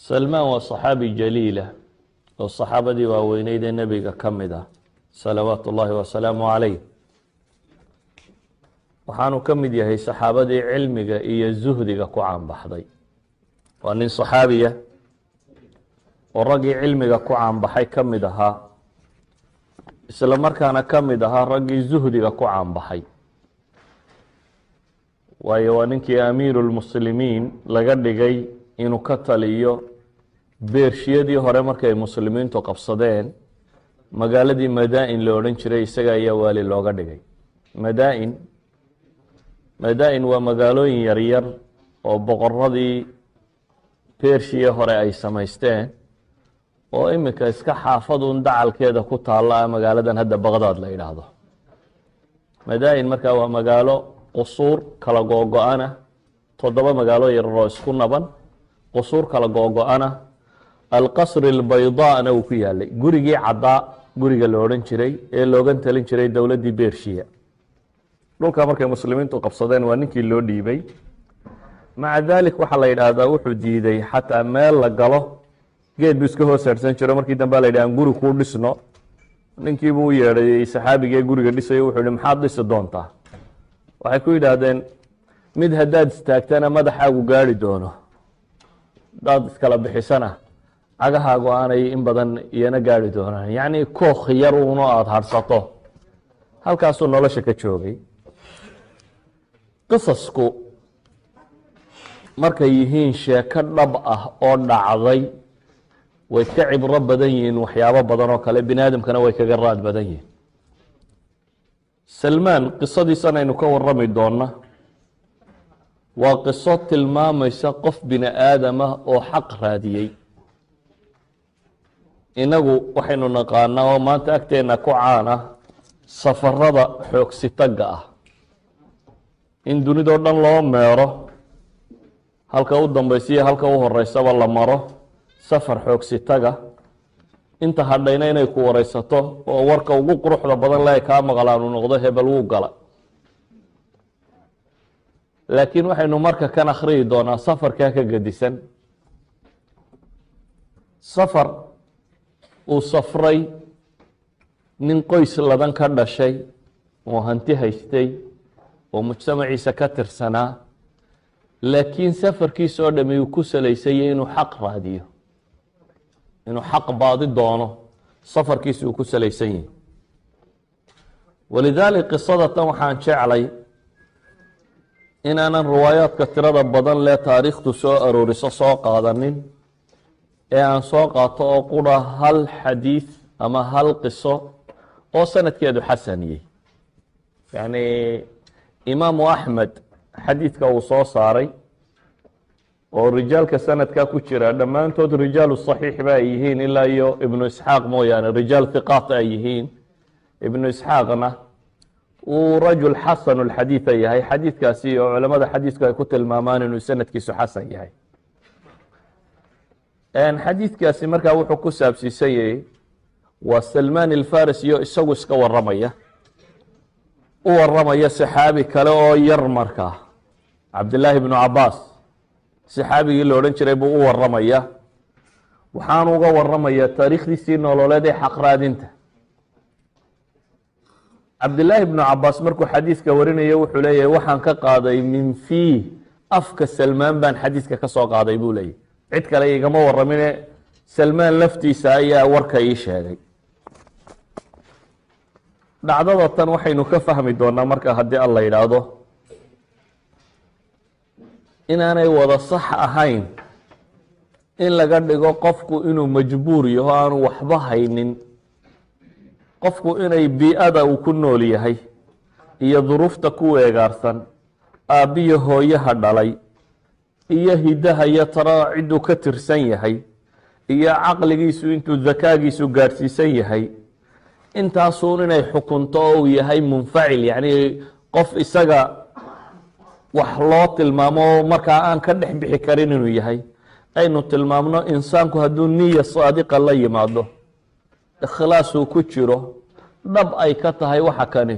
salmaan waa صaxaabi jaliila oo صaxaabadii waaweyneyd ee nebiga ka mid ah salawaatu ullaahi wasalaamu calayh. waxaanu ka mid yahay saxaabadii cilmiga iyo zuhdiga ku caanbaxday. waa nin صaxaabiya oo raggii cilmiga ku caanbaxay ka mid ahaa, isla markaana ka mid ahaa raggii zuhdiga ku caanbaxay. waayo waa ninkii amiiru lmuslimiin laga dhigay inuu ka taliyo beershiyadii hore markay muslimiintu qabsadeen magaaladii madaa-in la odhan jiray, isaga ayaa waali looga dhigay. madaa-in waa magaalooyin yaryar oo boqoradii beershiya hore ay samaysteen oo iminka iska xaafadun dacalkeeda ku taalla magaaladan hadda baqdaad la yidhaahdo. madaa-in markaa waa magaalo qusuur kala googo-ana, 7 magaalo yararoo isku naban, qusuur kala googo-ana. alqasri albaydaana uu ku yaalay, gurigii caddaa guriga la odhan jiray ee loogan talin jiray dowladdii beershiya. dhulkaa markay muslimiintu qabsadeen waa ninkii loo dhiibay. maca daalik waxaa la yidhaahdaa wuxuu diiday xataa meel la galo, geed buu iska hoos haadhsan jiro. markii dambe la yidhaha guri kuu dhisno, ninkiibuu u yeedhay saxaabigii guriga dhisayo, wuxuu yihi maxaad dhisi doontaa? waxay ku yidhaahdeen mid haddaad istaagtana madaxaagu gaari doono, hadaad iskala bixisana cagahaagu aanay in badan iyana gaari doonaan. yacni kookh yar uno aada hadhsato. halkaasuu nolosha ka joogay. qisasku markay yihiin sheeko dhab ah oo dhacday way ka cibro badan yihiin waxyaabo badan oo kale, bini aadamkana way kaga raad badan yihiin. salmaan qisadiisan aynu ka warami doona waa qiso tilmaamaysa qof bini aadamah oo xaq raadiyey. inagu waxaynu naqaanaa oo maanta agteenna ku caana safarada xoogsitaga ah, in dunidoo dhan loo meero, halka u dambaysiya halka u horeysaba la maro safar xoogsitaga. inta hadhayna inay ku wareysato oo warka ugu quruxda badan le kaa maqlaan uu noqdo hebel wuu gala. laakiin waxaynu marka kan akhriyi doonaa safarkaa ka gedisan. safar uu safray nin qoys ladan ka dhashay oo hanti haystay oo mujtamaciisa ka tirsanaa, laakiin safarkiisa oo dhami uu ku salaysayay inuu xaq raadiyo, inuu xaq baadi doono. safarkiisa uu ku salaysan yahay. walidaalik qisada tan waxaan jeclay inaanan riwaayaadka tirada badan lee taariikhtu soo arooriso soo qaadanin, ee aan soo qaato oo qura hal xadiid ama hal qiso oo sanadkeedu xasaniyey. yacni imaamu axmed xadiidka uu soo saaray oo rijaalka sanadka ku jira dhammaantood rijaalu صaxiix ba ay yihiin, ilaa iyo ibnu isxaaq mooyaane rijaal hiqaat ay yihiin. ibnu isxaaqna uu rajul xasanu اlxadiida yahay. xadiidkaasi oo culamada xadiidku ay ku tilmaamaan inuu sanadkiisu xasan yahay. xadiidkaasi markaa wuxuu ku saabsiisanyay waa salmaan alfaris iyo isagu iska waramaya, u waramaya saxaabi kale oo yar markaa, cabdillaahi bnu cabaas saxaabigii la odhan jiray buu u waramaya. waxaanu uga waramaya taariikhdiisii nololeed ee xaqraadinta. cabdillaahi bnu cabaas markuu xadiidka warinaya wuxuu leeyahay waxaan ka qaaday min fiih, afka salmaan baan xadiidka ka soo qaaday buu leeyahy. cid kale igama waramine salmaan laftiisa ayaa warka ii sheegay. dhacdada tan waxaynu ka fahmi doonaa marka haddii alla yidhaahdo inaanay wada sax ahayn in laga dhigo qofku inuu majbuur yaho aanu waxba haynin. qofku inay bii-ada uu ku nool yahay iyo duruufta ku weegaarsan, aabbiyo hooyaha dhalay iyo hidaha iyo taraa cidduu ka tirsan yahay, iyo caqligiisu intuu dakaagiisu gaadhsiisan yahay, intaasuun inay xukunto oo uu yahay munfacil, yacni qof isaga wax loo tilmaamo oo markaa aan ka dhex bixi karin inuu yahay. aynu tilmaamno insaanku hadduu niya saadiqa la yimaado, ikhlaasuu ku jiro, dhab ay ka tahay waxa kani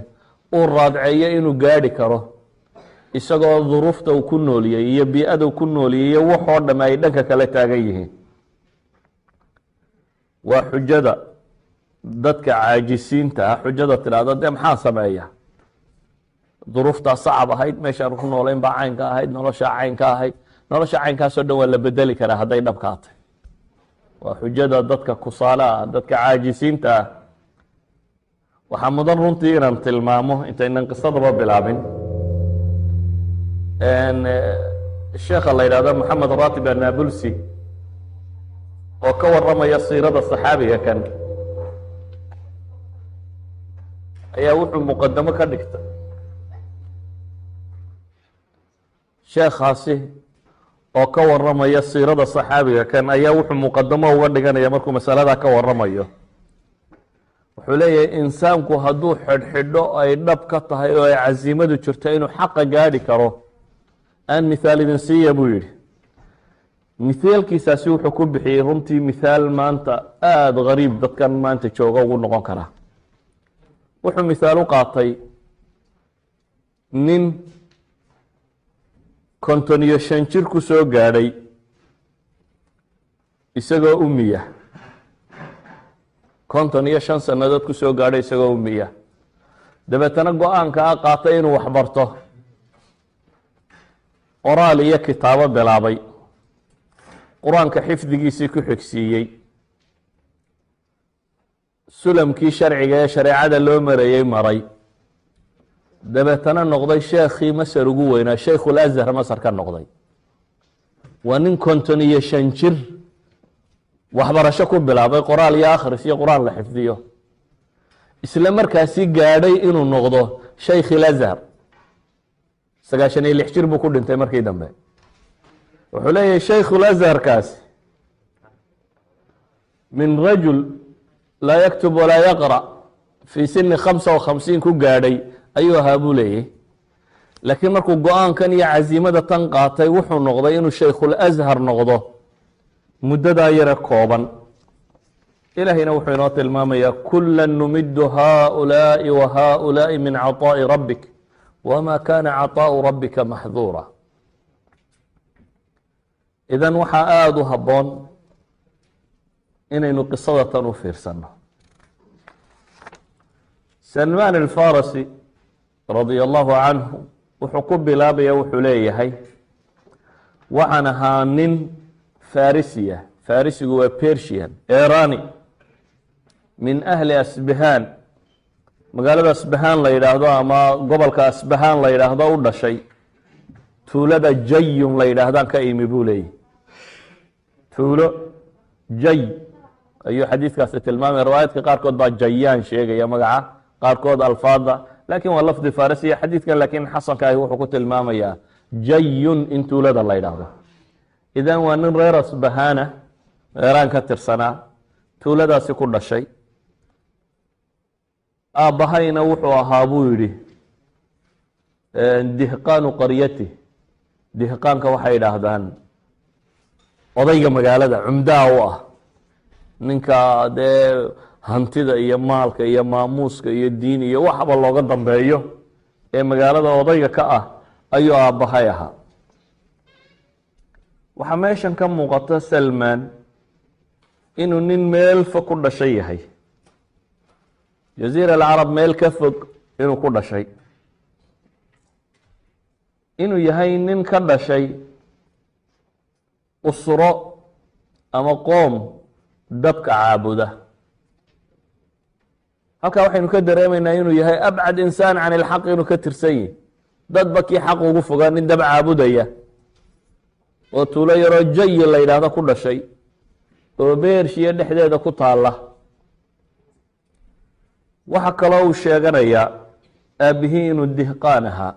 uu raadceeyo inuu gaadhi karo, isagoo duruufta uu ku nooliyey iyo bii-ada uu ku nooliyey iyo waxoo dhamme ay dhanka kale taagan yihiin. waa xujada dadka caajisiinta ah xujada tidhaahdo dee maxaa sameeya duruuftaa sacab ahayd meeshaan ku noolayn baa caynka ahayd noloshaa caynka ahayd nolosha caynkaasoo dhan waa la bedeli karaa hadday dhabkaatay waa xujada dadka kusaale ah dadka caajisiinta ah waxaa mudan runtii inaan tilmaamo intaynan qisadaba bilaabin sheekha la yidhahdo maxamed ratib annabulsi oo ka waramaya siirada saxaabiga kan ayaa wuxuu muqadamo ka dhigtay sheekhaasi oo ka waramaya siirada saxaabiga kan ayaa wuxuu muqadamo uga dhiganaya markuu masaladaa ka waramayo wuxuu leeyahay insaanku hadduu xidhxidho ay dhab ka tahay oo ay casiimadu jirto inuu xaqa gaadhi karo aan mithaal idin siiya buu yidhi mithaalkiisaasi wuxuu ku bixiyey runtii mithaal maanta aada gariib dadkan maanta jooga ugu noqon karaa wuxuu mithaal u qaatay nin 55 jir ku soo gaadhay isagoo umiya 55 sannadood ku soo gaadhay isagoo umiya dabeetana go-aanka a qaatay inuu waxbarto qoraal iyo kitaabo bilaabay qur-aanka xifdigiisii ku xigsiiyey sulamkii sharciga ee shareecada loo marayey maray dabeetana noqday sheekhii masar ugu weynaa shaykhul azhar masar ka noqday waa nin 55 jir waxbarasho ku bilaabay qoraal iyo akhris iyo qur-aan la xifdiyo isla markaasi gaadhay inuu noqdo shaykhil azhar 96 jir buu ku dhintay markii dambe wuxuu leeyahay shaykhul azharkaasi min rajul laa yaktub walaa yaqra fii sini 55 ku gaadhay ayuu ahaa buu leeyahy laakiin markuu go-aankan iyo casiimada tan qaatay wuxuu noqday inuu shaykhul azhar noqdo muddadaa yare kooban ilaahayna wuxuu inoo tilmaamayaa kula numidu haaulaa'i wa haaulaa'i min caطaa'i rabbik wma kana caطaa'u rabbika maxduura idan waxaa aada u habboon inaynu qisada tan u fiirsano salmaan alfarasi radia allahu canhu wuxuu ku bilaabaya wuxuu leeyahay waxaan ahaa nin farisiya farisigu waa persian erani min ahli asbahan magaalada asbahaan la yidhaahdo ama gobolka asbahaan la yidhaahdo u dhashay tuulada jayun la yidhaahdaan ka imi buu leeyahy tuulo jay ayuu xadiidkaasi tilmaamaya riwaayadka qaarkood baa jayaan sheegaya magaca qaarkood alfaada laakiin waa lafdi farisiya xadiidkan laakiin xasanka ahi wuxuu ku tilmaamayaa jayun in tuulada la yidhaahdo idan waa nin reer asbahaana reeraan ka tirsanaa tuuladaasi ku dhashay aabbahayna wuxuu ahaa buu yidhi dihqaanu qaryati dihqaanka waxay yidhaahdaan odayga magaalada cumdaha u ah ninka dee hantida iyo maalka iyo maamuuska iyo diin iyo waxba looga dambeeyo ee magaalada odayga ka ah ayuu aabbahay ahaa waxaa meeshan ka muuqata salmaan inuu nin meel fog ku dhashay yahay jaziira alcarab meel ka fog inuu ku dhashay inuu yahay nin ka dhashay usro ama qoom dabka caabuda halkaa waxaynu ka dareemaynaa inuu yahay abcad insaan can ilxaq inuu ka tirsan yihi dadba kii xaq ugu fogaa nin dab caabudaya oo tuulo yaroo jayi la yidhaahdo ku dhashay oo beershiya dhexdeeda ku taalla waxaa kaloo uu sheeganayaa aabbihii inuu dihqaan ahaa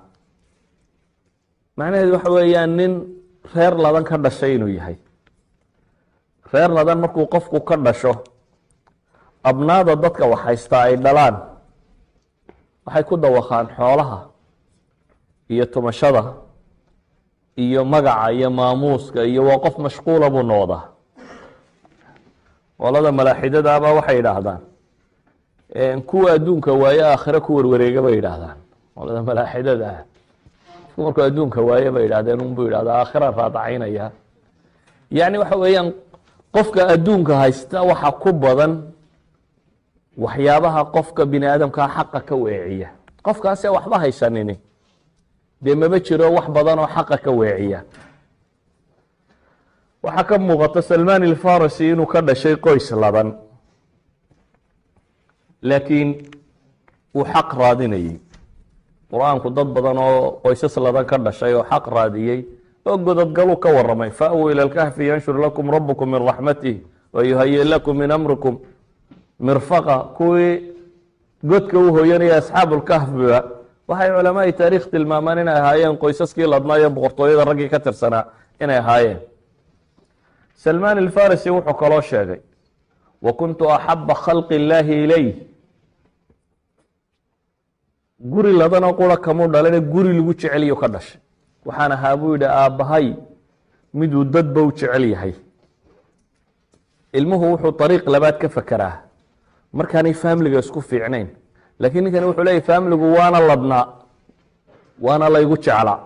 macnaheedu waxa weeyaan nin reer ladan ka dhashay inuu yahay reer ladan markuu qofku ka dhasho abnaada dadka wax haystaa ay dhalaan waxay ku dawaqaan xoolaha iyo tumashada iyo magaca iyo maamuuska iyo waa qof mashquula buu noqdaa qolada malaaxidadaaba waxay yidhaahdaan kuwa adduunka waaye aakhire ku warwareega bay yidhaahdaan qolada malaaxidada ah qofku markuu adduunka waaye bay yidhahdeen unbuu yidhahdaa aakhiraan raadacaynaya yacni waxa weeyaan qofka adduunka haysta waxa ku badan waxyaabaha qofka bini aadamkaa xaqa ka weeciya. qofkaasee waxba haysanini dee maba jiro wax badan oo xaqa ka weeciya. waxaa ka muuqata salmaan alfarisi inuu ka dhashay qoys ladan, laakiin uu xaq raadinayey. qur-aanku dad badan oo qoysas ladan ka dhashay oo xaq raadiyey oo godadgaluu ka waramay. fa'wuu ila lkahfi yanshur lakum rabukum min raxmatih wayuhayi lakum min amrikum mirfaqa. kuwii godka u hooyanaya asxaabu lkahfiba waxay culamaai taariikh tilmaamaan inay ahaayeen qoysaskii ladnaa ee boqortooyada raggii ka tirsanaa inay ahaayeen. salmaan alfarisi wuxuu kaloo sheegay wa kuntu axaba khalqi illaahi ilayh. guri ladana qura kamuu dhalane guri lagu jeceliyo ka dhashay. waxaan ahaa buu yidhi aabbahay miduu dadba u jecel yahay. ilmuhu wuxuu ariiq labaad ka fakeraa markaanay faamiliga isku fiicnayn, laakiin ninkani wuxuu leeyahy faamiligu waana ladnaa waana laygu jeclaa.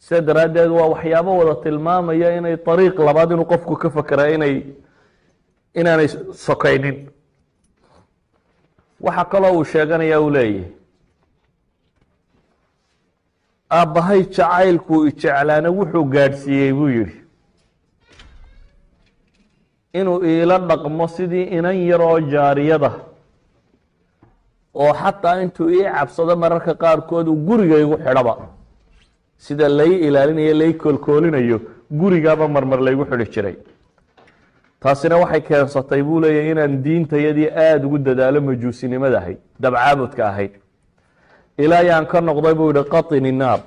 sida daraaddeed waa waxyaabo wada tilmaamaya inay ariiq labaad inuu qofku ka fakeraa inaanay sokaynin. waxa kaloo uu sheeganaya uu leeyahy aabbahay jacaylkuu ijeclaana wuxuu gaadhsiiyey buu yidhi inuu iila dhaqmo sidii inan yar oo jaariyada, oo xataa intuu ii cabsado mararka qaarkood uu guriga igu xidhaba, sida lay ilaalinayo lay koolkoolinayo gurigaaba marmar laygu xidhi jiray. taasina waxay keensatay buu leeyahy inaan diintayadii aada ugu dadaalo majuusinimada ahayd, dabcaabudka ahayd, ilaa yaan ka noqday buu yihi qaطini naar.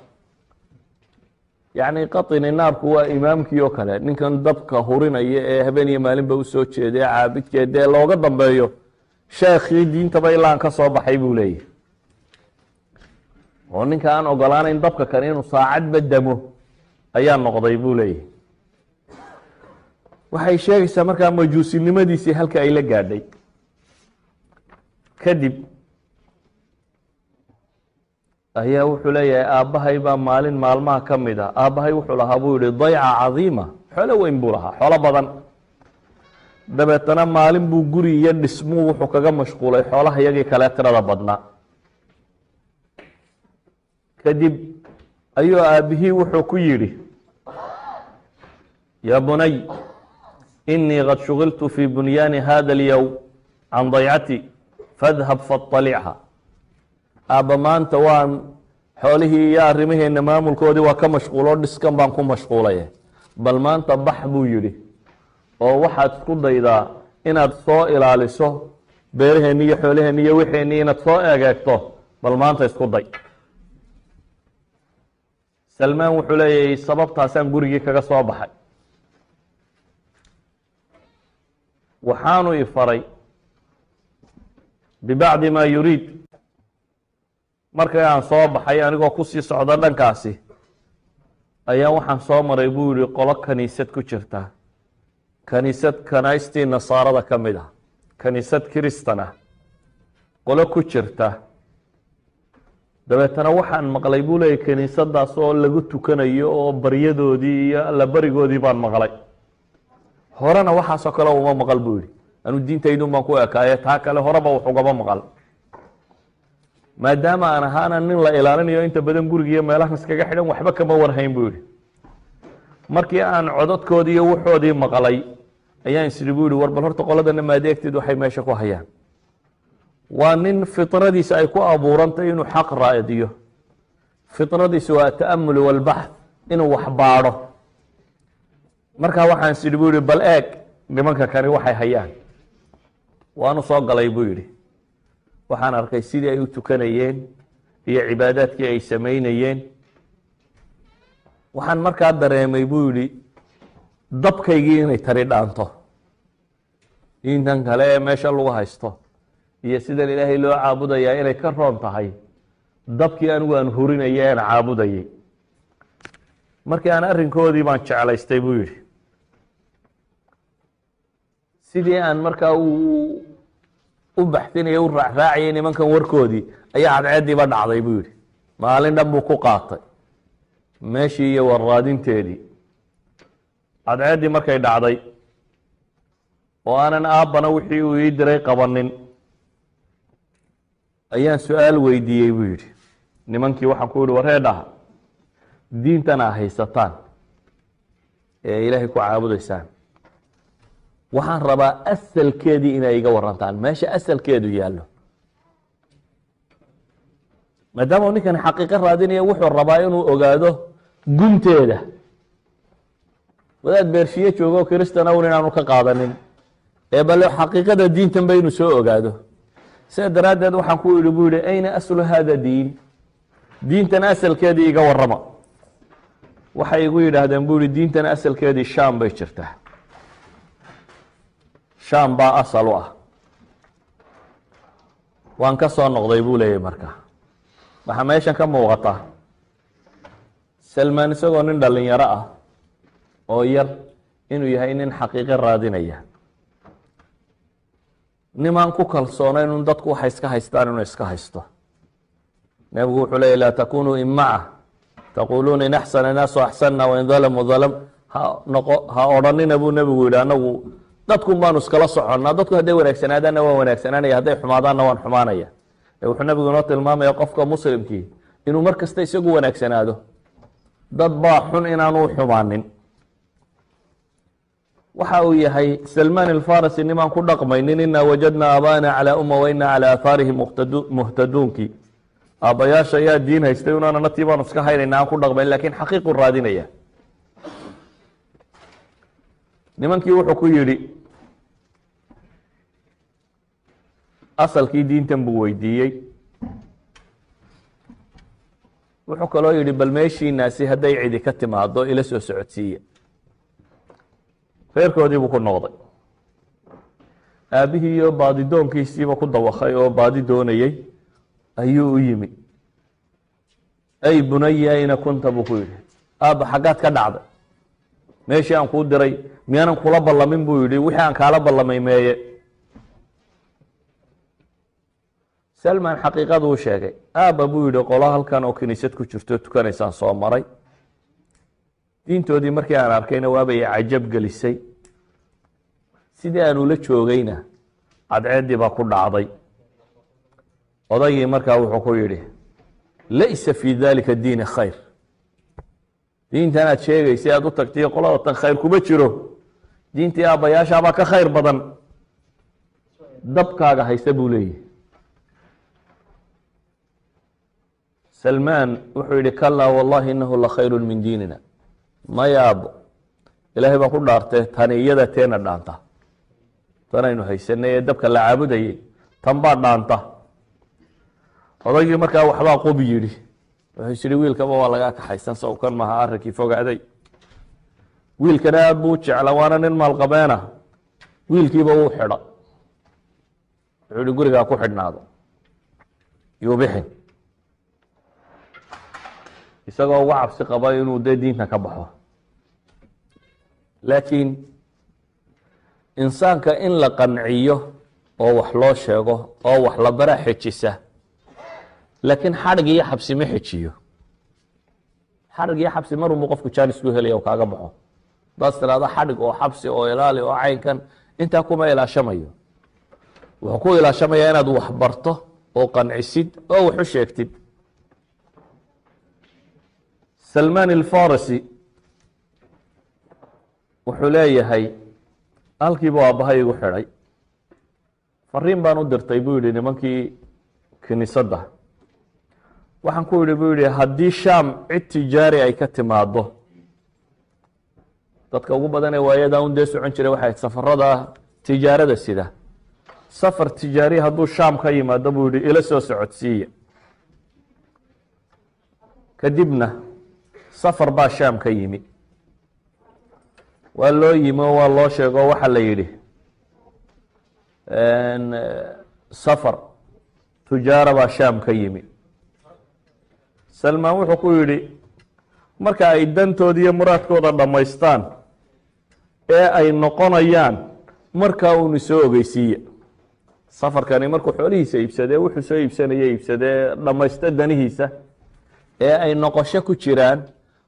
yacni qaطini naarku waa imaamkii oo kale, ninkan dabka hurinaya ee habeen iyo maalinba usoo jeeda ee caabidkee dee looga dambeeyo sheekhii diintaba ilaa aan ka soo baxay buu leeyahy. oo ninka aan ogolaanayn dabka kale inuu saacadba damo ayaa noqday buu leeyahy. waxay sheegaysaa markaa majuusinimadiisii halka ay la gaadhay. kadib ayaa wuxuu leeyahay aabbahay baa maalin maalmaha ka mid a, aabbahay wuxuu lahaa buu yihi dayca cadiima, xoolo weyn buu lahaa, xoolo badan. dabeetana maalin buu guri iyo dhismuu wuxuu kaga mashquulay xoolaha iyagii kale tirada badnaa. kadib ayuu aabbihii wuxuu ku yidhi yaa bunay inii qad shugiltu fii bunyaani hada alyowm can daycati fadhab faطalicha. aabba maanta waan xoolihii iyo arrimaheena maamulkoodii waa ka mashquuloo dhiskan baan ku mashquulay, bal maanta bax buu yidhi oo waxaad isku daydaa inaad soo ilaaliso beeraheenni iyo xoolaheenni iyo wixeenni inaad soo egeegto, bal maanta isku day. salmaan wuxuu leeyahay sababtaasaan gurigii kaga soo baxay. waxaanu i faray bibacdi maa yuriid. markii aan soo baxay anigoo kusii socda dhankaasi ayaa waxaan soo maray buu yihi qolo kaniisad ku jirta, kaniisad kanaystii nasaarada ka mid ah, kaniisad kiristan ah qolo ku jirta. dabeetana waxaan maqlay buu leeyahy kaniisadaas oo lagu tukanayo oo baryadoodii iyo allabarigoodii baan maqlay. horena waxaasoo kale uma maqal buu yihi, anuu diintaydun baan ku ekaaye taa kale horeba wax ugaba maqal. maadaama aan ahaana nin la ilaalinayo inta badan gurigiiyo meelahan iskaga xidhan waxba kama warhayn buu yihi. markii aan codadkoodii iyo wuxoodii maqlay ayaan isiri buu yihi war bal horta qoladana maadeegteed waxay meesha ku hayaan. waa nin fitradiisa ay ku abuurantay inuu xaq raadiyo. fitradiisa waa ta'amul walbaxth, inuu wax baadho. markaa waxaan isiri buu yihi bal eeg nimanka kani waxay hayaan. waanu soo galay buu yihi, waxaan arkay sidii ay u tukanayeen iyo cibaadaadkii ay samaynayeen. waxaan markaa dareemay buu yihi dabkaygii inay tari dhaanto intan kale ee meesha lagu haysto iyo sidan ilaahay loo caabudayaa inay ka roon tahay dabkii anigu aan hurinaya aan caabudayay. markii aan arrinkoodii baan jeclaystay buu yihi. sidii aan markaa u baxsinaya u raacraacayay nimankan warkoodii ayaa cadceediiba dhacday buu yihi. maalin dhan buu ku qaatay meeshii iyo warraadinteedii. cadceeddii markay dhacday oo aanan aabbana wixii uu ii diray qabanin ayaan su-aal weydiiyey buu yidhi. nimankii waxaan ku yihi wareedhaha diintan aa haysataan ee ilaahay ku caabudaysaan waxaan rabaa asalkeedii inay iga warantaan, meesha asalkeedu yaallo. maadaama ninkan xaqiiqo raadinaya wuxuu rabaa inuu ogaado gunteeda. wadaad beershiye joogo kristan awn inaanu ka qaadanin ee bale xaqiiqada diintan ba inuu soo ogaado. sida daraaddeed waxaan ku idhi buu yihi ayna aslu hada diin, diintan asalkeedii iga warama. waxay igu yidhaahdeen buu yihi diintan asalkeedii sham bay jirtaa, sham baa asal u ah. waan ka soo noqday buu leeyahy. marka waxaa meeshan ka muuqata salmaan isagoo nin dhalinyaro ah oo yar inuu yahay nin xaqiiqo raadinaya, nimaan ku kalsoonayn un dadku waxay iska haystaan inuu iska haysto. nebigu wuxuu leeyay laa takunuu imaca taquluuna in axsana naasu axsanna wain dalamuu dalam. ha odhanina buu nebigu yidhi anagu dadkun baanu iskala soconnaa, dadku hadday wanaagsanaadaanna waan wanaagsanaanaya, hadday xumaadaanna waan xumaanaya. wuxuu nebigu inoo tilmaamaya qofka muslimkii inuu mar kasta isagu wanaagsanaado, dad baa xun inaanu xumaanin. waxa uu yahay salmaan alfarisi nimaan ku dhaqmaynin inaa wajadnaa aabaana calaa umma wa inaa calaa aahaarihim muhtaduunkii. aabbayaasha ayaa diin haystay unaana natii baanu iska haynayna aan ku dhaqmayn, lakiin xaqiiqu raadinaya. nimankii wuxuu ku yidhi asalkii diintan buu weydiiyey. wuxuu kaloo yidhi bal meeshiinaasi hadday cidi ka timaado ila soo socodsiiya. reerkoodii buu ku noqday. aabbihii iyo baadidoonkiisiiba ku dawakay oo baadi doonayey ayuu u yimi. ay bunaya ayna kunta buu ku yidhi, aabba xaggaad ka dhacday? meeshii aan kuu diray miyaanan kula ballamin buu yidhi, wixii aan kaala ballamay meeye? salmaan xaqiiqadu u sheegay. aabba buu yidhi qolo halkan oo kiniisad ku jirto tukanaysaan soo maray, diintoodii markii aan arkayna waabay cajab gelisay. sidii aan ula joogayna cadceeddii baa ku dhacday. odaygii markaa wuxuu ku yidhi laysa fii dalika diini khayr, diintan aad sheegaysay aad u tagtay qolada tan khayr kuma jiro, diintii aabbayaashaabaa ka khayr badan, dabkaaga haysta buu leeyahy. salmaan wuxuu yihi kalaa wallahi inahu la khayru min diinina. maya aabbo, ilaahay baa ku dhaartee tani iyada teena dhaanta, tanaynu haysanay ee dabka la caabudayay tan baa dhaanta. odaygii markaa waxbaa qubi yidhi, wuxuu is yihi wiilkaba waa lagaa kaxaysan, sawkan maha arrinkii fogaaday. wiilkana aad buu u jecla, waana nin maalqabeena. wiilkiiba wuu xidha, wuxuu yihi gurigaa ku xidhnaado yuu bixin, isagoo uga cabsi qaba inuu dee diinta ka baxo. laakiin insaanka in la qanciyo oo wax loo sheego oo wax la bara xejisa, laakiin xadhig iyo xabsi ma xejiyo. xadhig iyo xabsi marunbu qofku jaanis ku helaya kaaga baxo. hadaad tiraahdo xadhig oo xabsi oo ilaali oo caynkan, intaa kuma ilaashamayo. wuxuu ku ilaashamayaa inaad wax barto oo qancisid oo wax u sheegtid. salmaan alfarisi wuxuu leeyahay halkiibuu aabbahay igu xidhay, fariin baan u dirtay buu yihi nimankii kiniisadda. waxaan ku yidhi buu yihi haddii shaam cid tijaari ay ka timaado, dadka ugu badan ee waayadaa un dee socon jiray waxay safarada tijaarada sida. safar tijaari hadduu shaam ka yimaado buu yihi ila soo socodsiiya. kadibna safar baa shaam ka yimi. waa loo yimi oo waa loo sheego waxaa la yidhi safar tujaara baa shaam ka yimi. salmaan wuxuu ku yidhi marka ay dantooda iyo muraadkooda dhammaystaan ee ay noqonayaan, markaa uunu soo ogeysiiya. safarkani markuu xoolihiisa iibsadee wuxuu soo iibsanaya iibsadee dhammaysta danihiisa ee ay noqosho ku jiraan,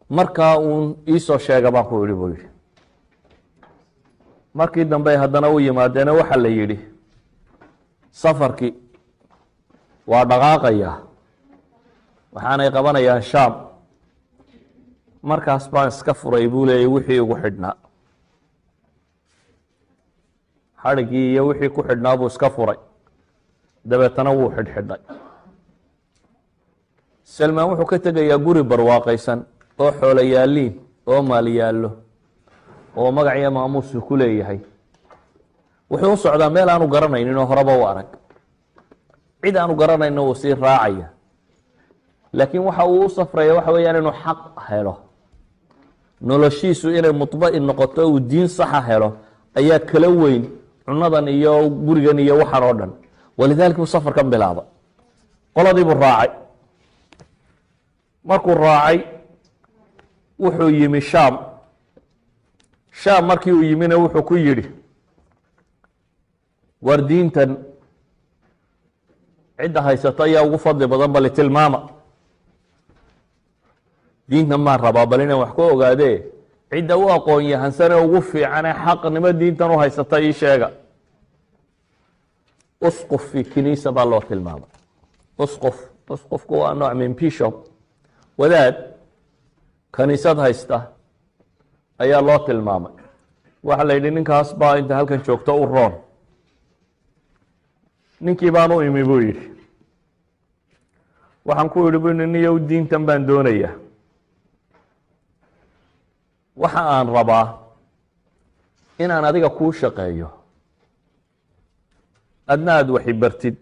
markaa uun iisoo sheega baan ku idhi buu yidhi. markii dambe haddana u yimaadeena waxa la yidhi safarkii waa dhaqaaqaya waxaanay qabanayaan shaam markaas baan iska furay buu leeyay wixii ugu xidhnaa xadhigii iyo wixii ku xidhnaa buu iska furay dabeetana wuu xidhxidhay salmaan wuxuu ka tegayaa guri barwaaqaysan oo xoolo yaaliin oo maal yaallo oo magaciyo maamuusu ku leeyahay wuxuu u socdaa meel aanu garanaynin oo horeba u arag cid aanu garanayno uu sii raacaya laakiin waxa uu u safraya waxa weeyaan inuu xaq helo noloshiisu inay mudba'in noqoto uu diin saxa helo ayaa kala weyn cunadan iyo gurigan iyo waxan oo dhan walidaalika uu safarkan bilaaba qoladii buu raacay markuu raacay wuxuu yimi shaam markii uu yimina wuxuu ku yidhi war diintan cidda haysato ayaa ugu fadli badan bali tilmaama diintan maan rabaa bal inaan wax ku ogaadee cidda u aqoon yahansane ugu fiicane xaqnimo diintan u haysata ii sheega usquf fi kiniisa baa loo tilmaamay usqufku waa nooc min bishop wadaad kaniisad haysta ayaa loo tilmaamay waxaa la yidhi ninkaas baa inta halkan joogto u roon ninkii baan u imi buu yidhi waxaan ku yidhi bu niyow diintan baan doonayaa waxa aan rabaa inaan adiga kuu shaqeeyo adna aada waxi bartid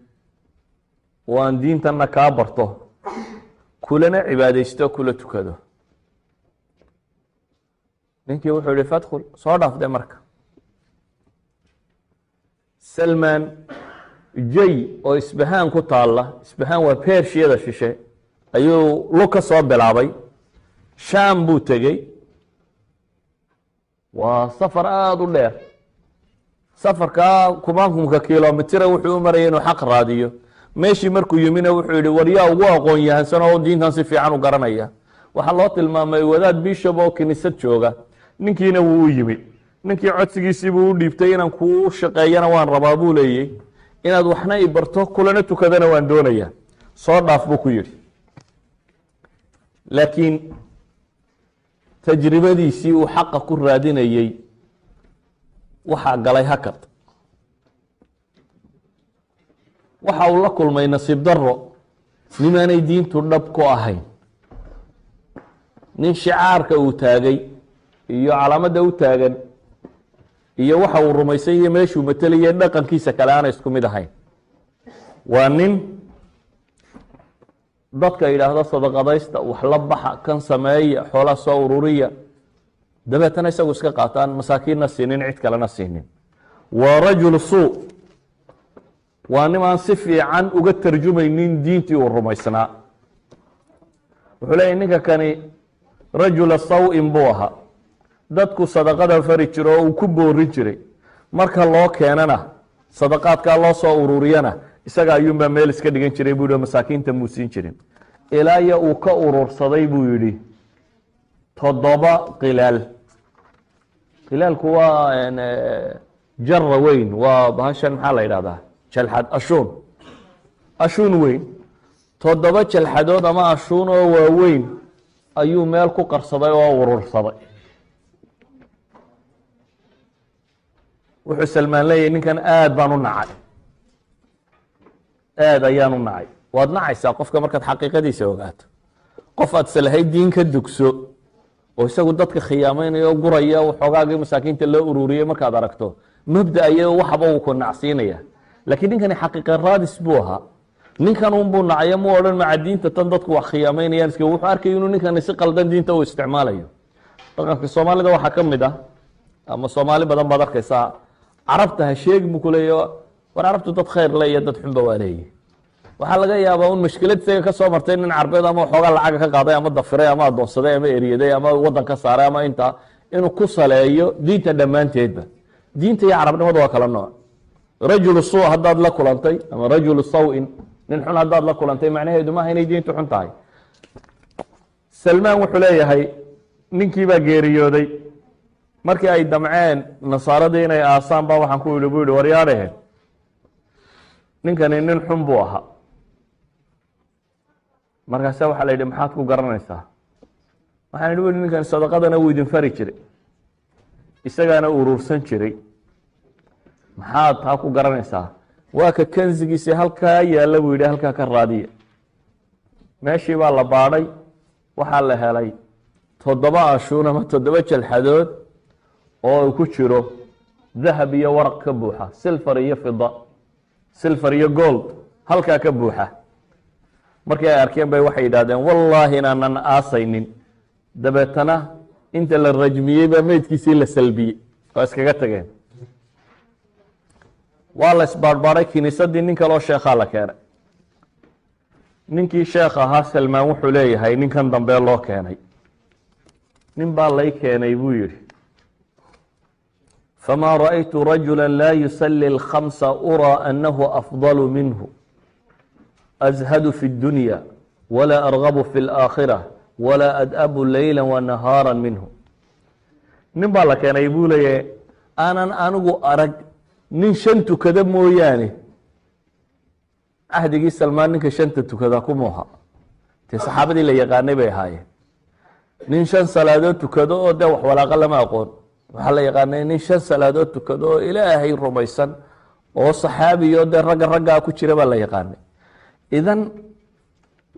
oo aan diintanna kaa barto kulana cibaadaysto kula tukado ninkii wuxuu yihi fadkhul soo dhaafde marka salmaan jay oo isbahaan ku taalla isbahaan waa beershiyada shishe ayuu lug ka soo bilaabay shaam buu tegey waa safar aada u dheer safarkaa kumaankumka kilomitira wuxuu u maraya inuu xaq raadiyo meeshii markuu yimina wuxuu yihi war yaa ugu aqoon yahansan oo diintan si fiican u garanaya waxaa loo tilmaamay wadaad bishop oo kiniisad jooga ninkiina wuu u yimi ninkii codsigiisiibuu u dhiibtay inaan kuu shaqeeyana waan rabaa buu leeyey inaad waxna i barto kulana tukadana waan doonaya soo dhaaf buu ku yidhi laakiin tajribadiisii uu xaqa ku raadinayey waxaa galay hakad waxa uu la kulmay nasiib daro nimaanay diintu dhab ku ahayn nin shicaarka uu taagay iyo calaamadda u taagan iyo waxa uu rumaysay iyo meeshuu matelaya dhaqankiisa kale aana isku mid ahayn waa nin dadka yidhaahdo sadaqadaysta wax la baxa kan sameeya xoolaa soo ururiya dabeetana isagu iska qaataan masaakiinna siinin cid kalena siinin waa rajul suu waa nim aan si fiican uga tarjumaynin diintii uu rumaysnaa wuxuu leeyahy ninka kani rajula saw-in buu ahaa dadku sadaqada fari jiro oo uu ku boorin jiray marka loo keenana sadaqaadkaa loo soo ururiyana isaga ayuunbaa meel iska dhigan jiray buu yihi masaakiinta muu siin jirin ilaa iyo uu ka urursaday buu yidhi 7 qilaal qilaalku waa jara weyn waa bahashan maxaa la yidhahdaa jalxad ashuun weyn 7 jalxadood ama ashuun oo waaweyn ayuu meel ku qarsaday oo urursaday wuxuu salmaan leeyahy ninkan aad baan u nacay aad ayaan u nacay waad nacaysaa qofka markaad xaqiiqadiisa ogaato qof aad salahayd diin ka dugso oo isagu dadka khiyaameynaya oo guraya waxoogaagii masaakiinta loo ururiyey markaad aragto mabda-aya waxaba uu ku nacsiinaya laakiin ninkani xaqiiqa raadis buu ahaa ninkan unbuu nacaya mu odhan maca diinta tan dadku wax khiyaameynayaan iska wuxuu arkay inuu ninkani si qaldan diinta uu isticmaalayo dhaqanka soomaalida waxaa ka mid ah ama soomaali badan baad arkaysaa carabta ha sheegi buu ku leeya war carabtu dad khayr le iyo dad xunba waa leeyihi waxaa laga yaabaa un mashkilad isaga ka soo martay nin carbeed ama waxoogaa lacaga ka qaaday ama dafiray ama adoonsaday ama eryaday ama waddan ka saaray ama intaa inuu ku saleeyo diinta dhammaanteedba diinta iyo carabnimadu waa kala nooc rajulu suu haddaad la kulantay ama rajulu saw-in nin xun haddaad la kulantay macnaheedu maaha inay diintu xun tahay salmaan wuxuu leeyahay ninkii baa geeriyooday markii ay damceen nasaaradii inay aasaan baa waxaan ku yidhi buu yidhi waryaadhahe ninkani nin xun buu ahaa. markaasa waxaa la yidhi maxaad ku garanaysaa? waxaan idhi weli ninkani sadaqadana wuu idin fari jiray, isagaana urursan jiray, maxaad taa ku garanaysaa? waa ka kansigiisii halkaa yaalla buu yidhi, halkaa ka raadiya. meeshii baa la baadhay, waxaa la helay 7 ashuun ama 7 jalxadood oo uu ku jiro dahab iyo waraq ka buuxa, silfar iyo fida, silfar iyo gold halkaa ka buuxa. markii ay arkeen bay waxay yidhahdeen wallaahi inaanan aasaynin. dabeetana inta la rajmiyey baa meydkiisii la salbiyey oo iskaga tageen. waa la isbaarbaaray kiniisadii nin kaloo sheekhaa la keenay. ninkii sheekh ahaa salmaan wuxuu leeyahay ninkan dambe loo keenay, nin baa lay keenay buu yidhi, famaa ra'aytu rajula laa yusalli اlkhamsa uraa annahu afdalu minhu azhadu fi اddunya walaa argabu fi اlaakhira walaa ad'abu leyla wanahaara minhu. nin baa la keenay buu leeyahay aanan anigu arag nin 5 tukada mooyaane. cahdigii salmaan ninka 5 tukada kumuha dee saxaabadii la yaqaanay bay ahaayeen. nin 5 salaadood tukado oo dee wax walaaqa lama aqoon. waxaa la yaqaanay nin 5 salaadood tukado oo ilaahay rumaysan oo saxaabiyo dee raggaa ku jira baa la yaqaanay. idan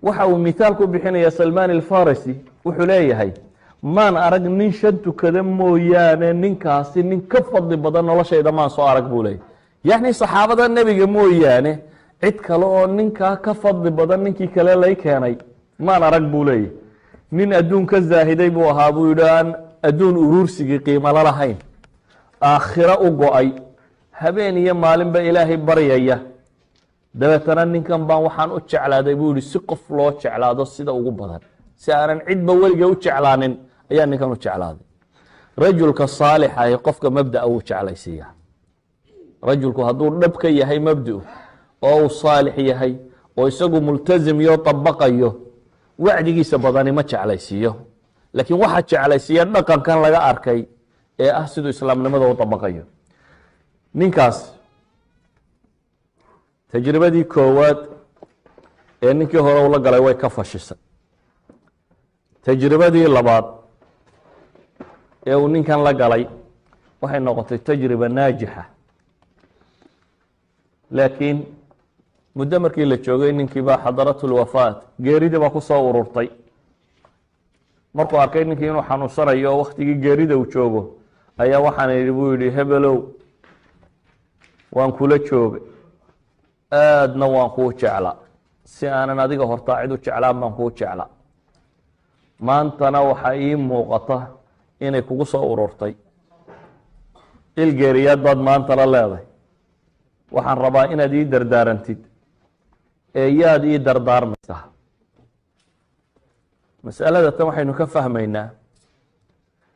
waxa uu mithaal ku bixinaya salmaan alfarisi, wuxuu leeyahay maan arag nin 5 tukada mooyaane ninkaasi nin ka fadli badan noloshayda maan soo arag buu leeyahy. yacni saxaabada nebiga mooyaane cid kale oo ninkaa ka fadli badan ninkii kale lay keenay maan arag buu leeyahy. nin adduun ka zaahiday buu ahaa buu yidhi, aan adduun uruursigii qiimalo lahayn, aakhiro u go-ay, habeen iyo maalinba ilaahay baryaya. dabeetana ninkan baan waxaan u jeclaaday buu yihi si qof loo jeclaado sida ugu badan, si aanan cidba weliga u jeclaanin ayaa ninkan u jeclaaday. rajulka saalixa ahi qofka mabdaa wuu jeclaysiiya. rajulku hadduu dhab ka yahay mabdau oo uu saalix yahay oo isagu multazim iyo طabaqayo, wacdigiisa badani ma jeclaysiiyo. laakiin waxa jeclaysiiya dhaqankan laga arkay ee ah siduu islaamnimada u طabaqayo. ninkaas tajribadii koowaad ee ninkii hore ula galay way ka fashisay. tajribadii labaad ee uu ninkan la galay waxay noqotay tajriba naajixa. laakiin muddo markii la joogay ninkii baa xadarat lwafaat, geeridii baa ku soo ururtay. markuu arkay ninkii inuu xanuunsanayo oo waktigii geerida uu joogo ayaa waxaan idhi buu yidhi hebelow waan kula joogay, aadna waan kuu jeclaa, si aanan adiga hortaa cid u jeclaan baan kuu jeclaa. maantana waxaa ii muuqata inay kugu soo ururtay, ilgeeriyaad baad maantana leedahay. waxaan rabaa inaad ii dardaarantid, ee yaad ii dardaarmaysaa? masalada tan waxaynu ka fahmaynaa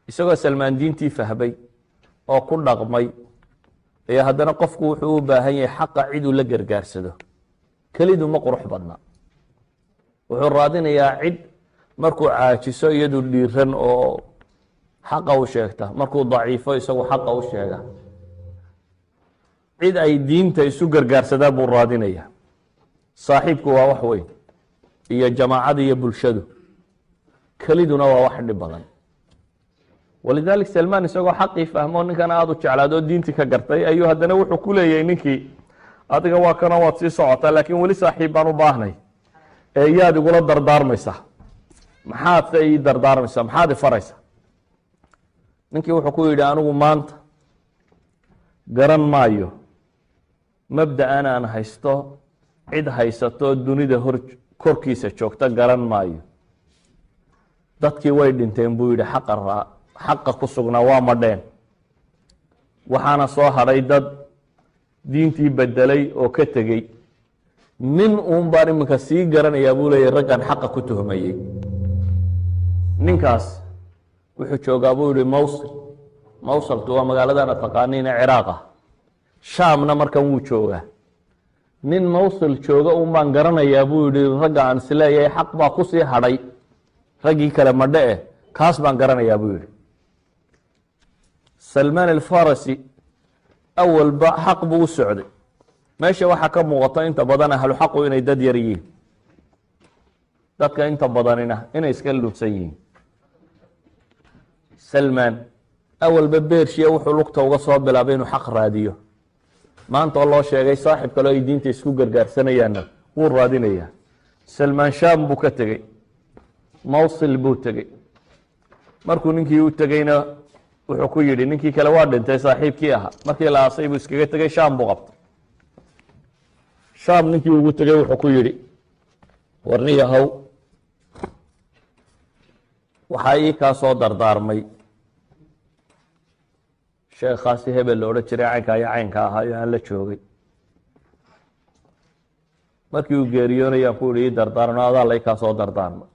isagoo salmaan diintii fahmay oo ku dhaqmay, ee haddana qofku wuxuu u baahan yahay xaqa cid uu la gargaarsado. kelidu ma qurux badna. wuxuu raadinayaa cid markuu caajiso iyadu dhiiran oo xaqa u sheegta, markuu daciifo isagu xaqa u sheega. cid ay diinta isu gargaarsadaa buu raadinaya. saaxiibku waa wax weyn, iyo jamaacada iyo bulshadu. keliduna waa wax dhib badan. walidalik salmaan isagoo xaqii fahmo ninkan aada u jeclaado diintii ka gartay ayuu haddana wuxuu ku leeyahay ninkii, adiga waa kana waad sii socotaa, laakiin weli saaxiib baan u baahnay, ee yaad igula dardaarmaysaa? maxaad se ii dardaarmaysaa? maxaad ifaraysaa? ninkii wuxuu ku yidhi anigu maanta garan maayo mabda'an aan haysto cid haysato dunida korkiisa joogta garan maayo. dadkii way dhinteen buu yidhi, xaqa ku sugnaa waa madheen. waxaana soo hadhay dad diintii bedelay oo ka tegey. nin uun baan iminka sii garanayaa buu leeyahy raggan xaqa ku tuhmayey. ninkaas wuxuu joogaa buu yihi mawsil. mawsaltu waa magaaladana taqaaniin ee ciraaq ah. shaamna markan wuu joogaa. nin mawsil jooga uun baan garanayaa buu yihi ragga aan isleeyahay xaq baa kusii hadhay, raggii kale madhe kaas baan garanayaa buu yihi. salmaan alfarasi awalba xaq buu u socday. meesha waxaa ka muuqata inta badan ahlu xaqu inay dad yar yihiin, dadka inta badanina inay iska lunsan yihiin. salmaan awalba bershiya wuxuu lugta uga soo bilaabay inuu xaq raadiyo. maanta oo loo sheegay saaxib kaleo ay diinta isku gargaarsanayaanna wuu raadinayaa. salmaan shaam buu ka tegey, mawsil buu tegey. markuu ninkii u tegeyna wuxuu ku yidhi, ninkii kale waa dhintay saaxiibkii ahaa, markii la aasay buu iskaga tegey, shaam buu qabtay. shaam ninkii ugu tegey wuxuu ku yidhi, warniyahow waxaa ii kaa soo dardaarmay sheekhaasi hebel la odhan jiray caynkaa iyo caynka ahaa iyo aan la joogay. markii uu geeriyoonayaan ku yihi ii dardaarno, adaa la kaa soo dardaarmay.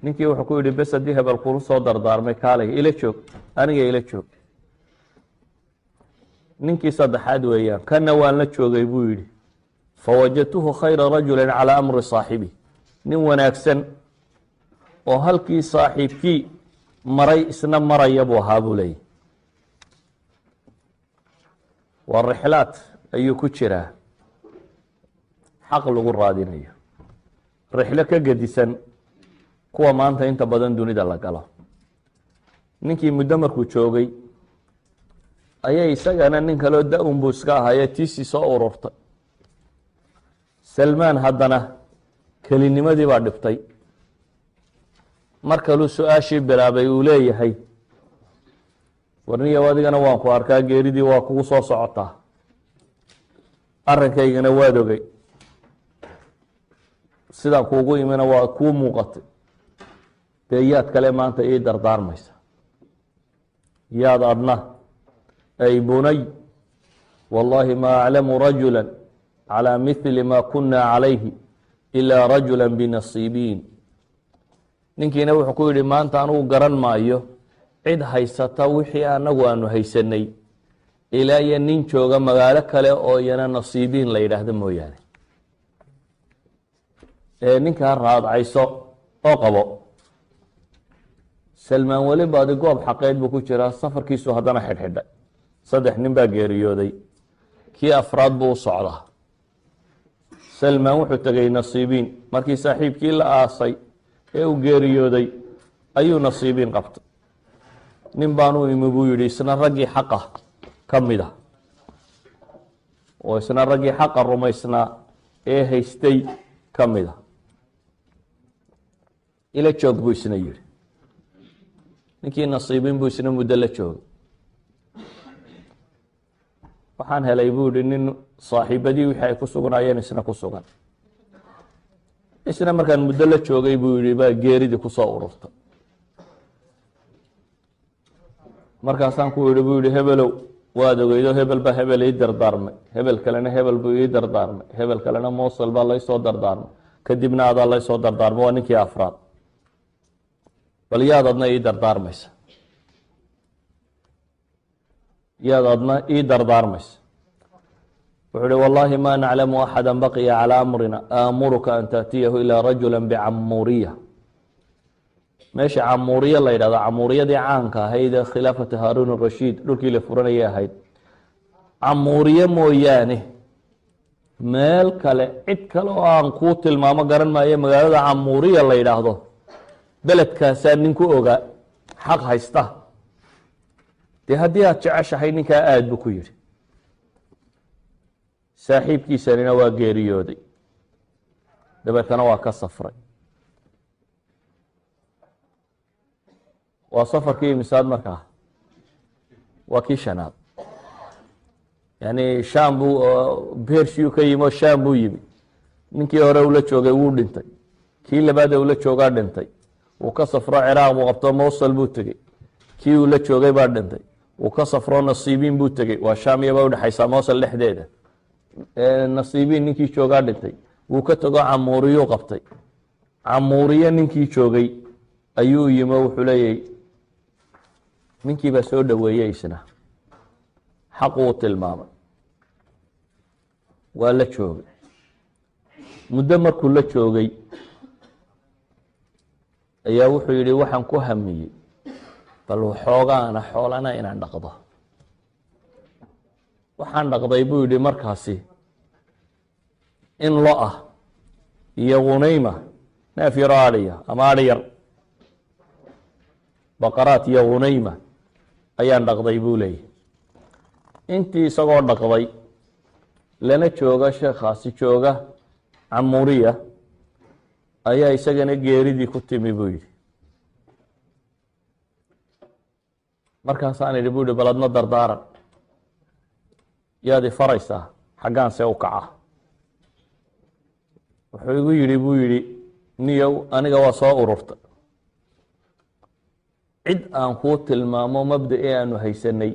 ninkii wuxuu ku yidhi, bes haddii hebel kulu soo dardaarmay kaalay ila joog, aniga ila joog. ninkii saddexaad weeyaan, kana waan la joogay buu yidhi, fawajadtuhu khayra rajuli calaa amri saaxibi, nin wanaagsan oo halkii saaxiibkii maray isna maraya buu ahaa buu leeyahy. waa rixlaad ayuu ku jiraa xaq lagu raadinayo, rixlo ka gedisan kuwa maanta inta badan dunida la galo. ninkii muddo markuu joogay ayay isagana nin kaloo da-un buu iska ahaaye tiisii soo ururtay. salmaan haddana kelinimadii baa dhibtay. mar kaluu su-aashii bilaabay, uu leeyahay, warniyow adigana waan ku arkaa, geeridii waa kugu soo socotaa, arrinkaygana waad ogey, sidaan kuugu imina waa kuu muuqatay, dee yaad kale maanta ii dardaarmaysa, yaad adna ay bunay wallaahi ma aclamu rajula calىa mihli ma kuna calayhi ilaa rajula binasiibiin. ninkiina wuxuu ku yidhi, maanta anugu garan maayo cid haysata wixii anagu aanu haysanay ilaa iyo nin jooga magaalo kale oo iyana nasiibiin la yidhaahdo mooyaane. ninkaa raadcayso oo qabo. salmaan weli baadi goob xaqeed buu ku jiraa, safarkiisu haddana xidhxidhay. 3 nin baa geeriyooday, kii afraad buu u socdaa. salmaan wuxuu tegey nasiibiin. markii saaxiibkii la aasay ee uu geeriyooday ayuu nasiibiin qabtay. nin baanu imi buu yidhi, isna raggii xaqa ka mid a, oo isna raggii xaqa rumaysnaa ee haystay ka mid a. ila joog buu isna yidhi. ninkii nasiibiin buu isna muddo la joogay. waxaan helay buu yihi nin saaxiibadii wixii ay ku sugnaayeen isna ku sugan. isna markaan muddo la joogay buu yihi baa geeridii kusoo ururtay. markaasaan ku yihi buu yihi, hebelow waad ogeydo hebel baa hebel ii dardaarmay, hebel kalena hebel buu ii dardaarmay, hebel kalena mowsel baa laysoo dardaarmay, kadibna adaa laysoo dardaarmay. waa ninkii afraad. bal yaad adna ii dardaarmaysa, yaad adna ii dardaarmaysa. wuxuu hi, wallaahi ma naclamu axada baqiya calىa amrina aamuruka an taأtiyahu ilaa rajula bicamuriya. meesha camuuriya la yidhahdo, camuuriyadii caanka ahayd ee khilaafati haaruun arashiid dhulkii la furanayay ahayd. camuuriye mooyaane meel kale cid kale oo aan kuu tilmaamo garan maayo. magaalada camuuriya la yidhaahdo, beledkaasaa nin ku ogaa xaq haysta. dee haddii aad jeceshahay ninkaa aad buu ku yidhi. saaxiibkiisanina waa geeriyooday, dabeetana waa ka safray. waa safarkii imisaad markaa? waa kii shanaad. yani shaam buu bershiyu ka yimi oo shaam buu yimi. ninkii hore ula joogay wuu dhintay, kii labaad ee ula joogaa dhintay. wuu ka safro ciraaq buu qabto, mowsal buu tegey, kii uu la joogay baa dhintay. wuu ka safro nasiibiin buu tegey, waa shaam iyabaa udhexaysaa mowsal dhexdeeda. nasiibiin ninkii joogaa dhintay. wuu ka tego camuuriyuu qabtay. camuuriye ninkii joogay ayuu yimi oo wuxuu leeyahy, ninkii baa soo dhoweeyey, isna xaquu tilmaamay, waa la joogay. muddo markuu la joogay ayaa wuxuu yidhi, waxaan ku hamiyey bal waxoogaana xoolana inaan dhaqdo. waxaan dhaqday buu yidhi markaasi in lo ah iyo gunayma neef yaro adhiya ama adhi yar, baqaraat iyo gunayma ayaan dhaqday buu leeyahy. intii isagoo dhaqday lana jooga sheekhaasi jooga camuriya ayaa isagana geeridii ku timi buu yidhi. markaasaan idhi buu yihi bal adna dardaaran, yaad i faraysaa xaggaan see u kaca. wuxuu igu yidhi buu yidhi niyow aniga waa soo ururta, cid aan kuu tilmaamo mabda'i aanu haysanay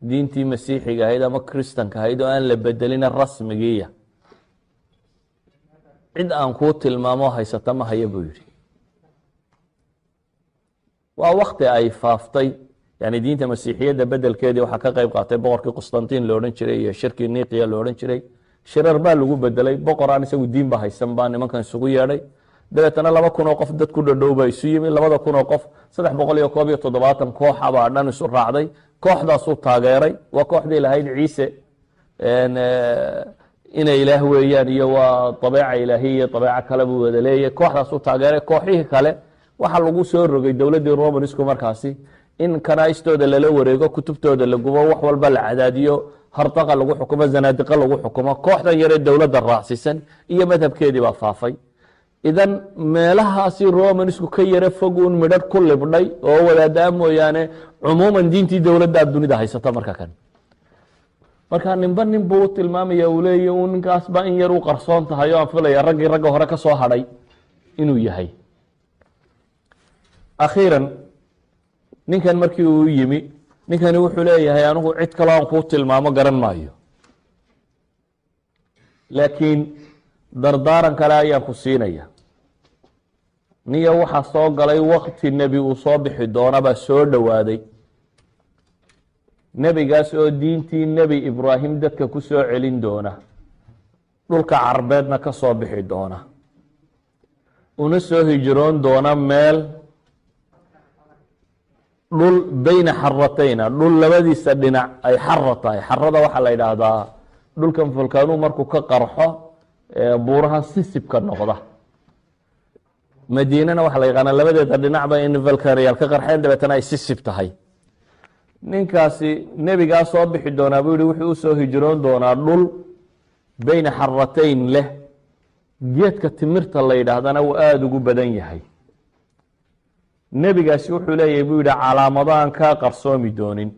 diintii masiixiga ahayd ama kristanka ahayd oo aan la bedelina rasmigiiya, cid aan kuu tilmaamo haysata ma haya buu yidhi. waa wakti ay faaftay yani diinta masiixiyadda bedelkeedii waxaa ka qayb qaatay boqorkii Qustantiin lo odhan jiray iyo shirkii Niqiya lo odhan jiray. shirar baa lagu bedelay, boqor aan isagu diinba haysan baa nimankan isugu yeedhay. dabeetana 2,000 oo qof dad ku dhadhow baa isu yimi. 2,000 oo qof 371 kooxa baa dhan isu raacday. kooxdaasuu taageeray. waa kooxdii lahayd ciise inay ilaah weeyaan iyo waa dabeeca ilaahiya iyo dabeeco kale buu wada leeyahay. kooxdaasuu taageeray. kooxihii kale waxaa lagu soo rogay dowladdii Romanisku markaasi in kanaa'istooda lala wareego, kutubtooda la gubo, wax walba la cadaadiyo, hardaqa lagu xukumo, zanaadiqa lagu xukumo. kooxdan yaree dowladda raacsisan iyo madhabkeedii baa faafay. idan meelahaasi Romanisku ka yara fog uun midhadh ku libdhay oo wadaadaa mooyaane cumuuman diintii dowladdaa dunida haysata marka kan. marka ninba nin buu tilmaamaya uu leeyahy uu ninkaasba in yar u qarsoon tahay oo aan filaya raggii ragga hore ka soo hadhay inuu yahay. akhiiran ninkan markii uu yimi, ninkani wuxuu leeyahay anigu cid kaloo aan kuu tilmaamo garan maayo, laakiin dardaaran kale ayaan ku siinaya. niyo waxaa soo galay wakti nebi uu soo bixi doona baa soo dhowaaday. nebigaas oo diintii nebi Ibraahim dadka ku soo celin doona, dhulka carbeedna ka soo bixi doona, una soo hijroon doona meel dhul bayna xaratayna, dhul labadiisa dhinac ay xara tahay. xarada waxaa la yidhaahdaa dhulkan fulkaanuu markuu ka qarxo buuraha sisibka noqda. madiinana waxaa la yaqaanaa labadeeda dhinacba in valkanayaal ka qarxeen dabeetana ay sisib tahay. ninkaasi nebigaa soo bixi doonaa buu yihi wuxuu u soo hijroon doonaa dhul bayna xaratayn leh, geedka timirta la yidhaahdana uu aada ugu badan yahay. nebigaasi wuxuu leeyahay buu yidhi calaamado aan kaa qarsoomi doonin.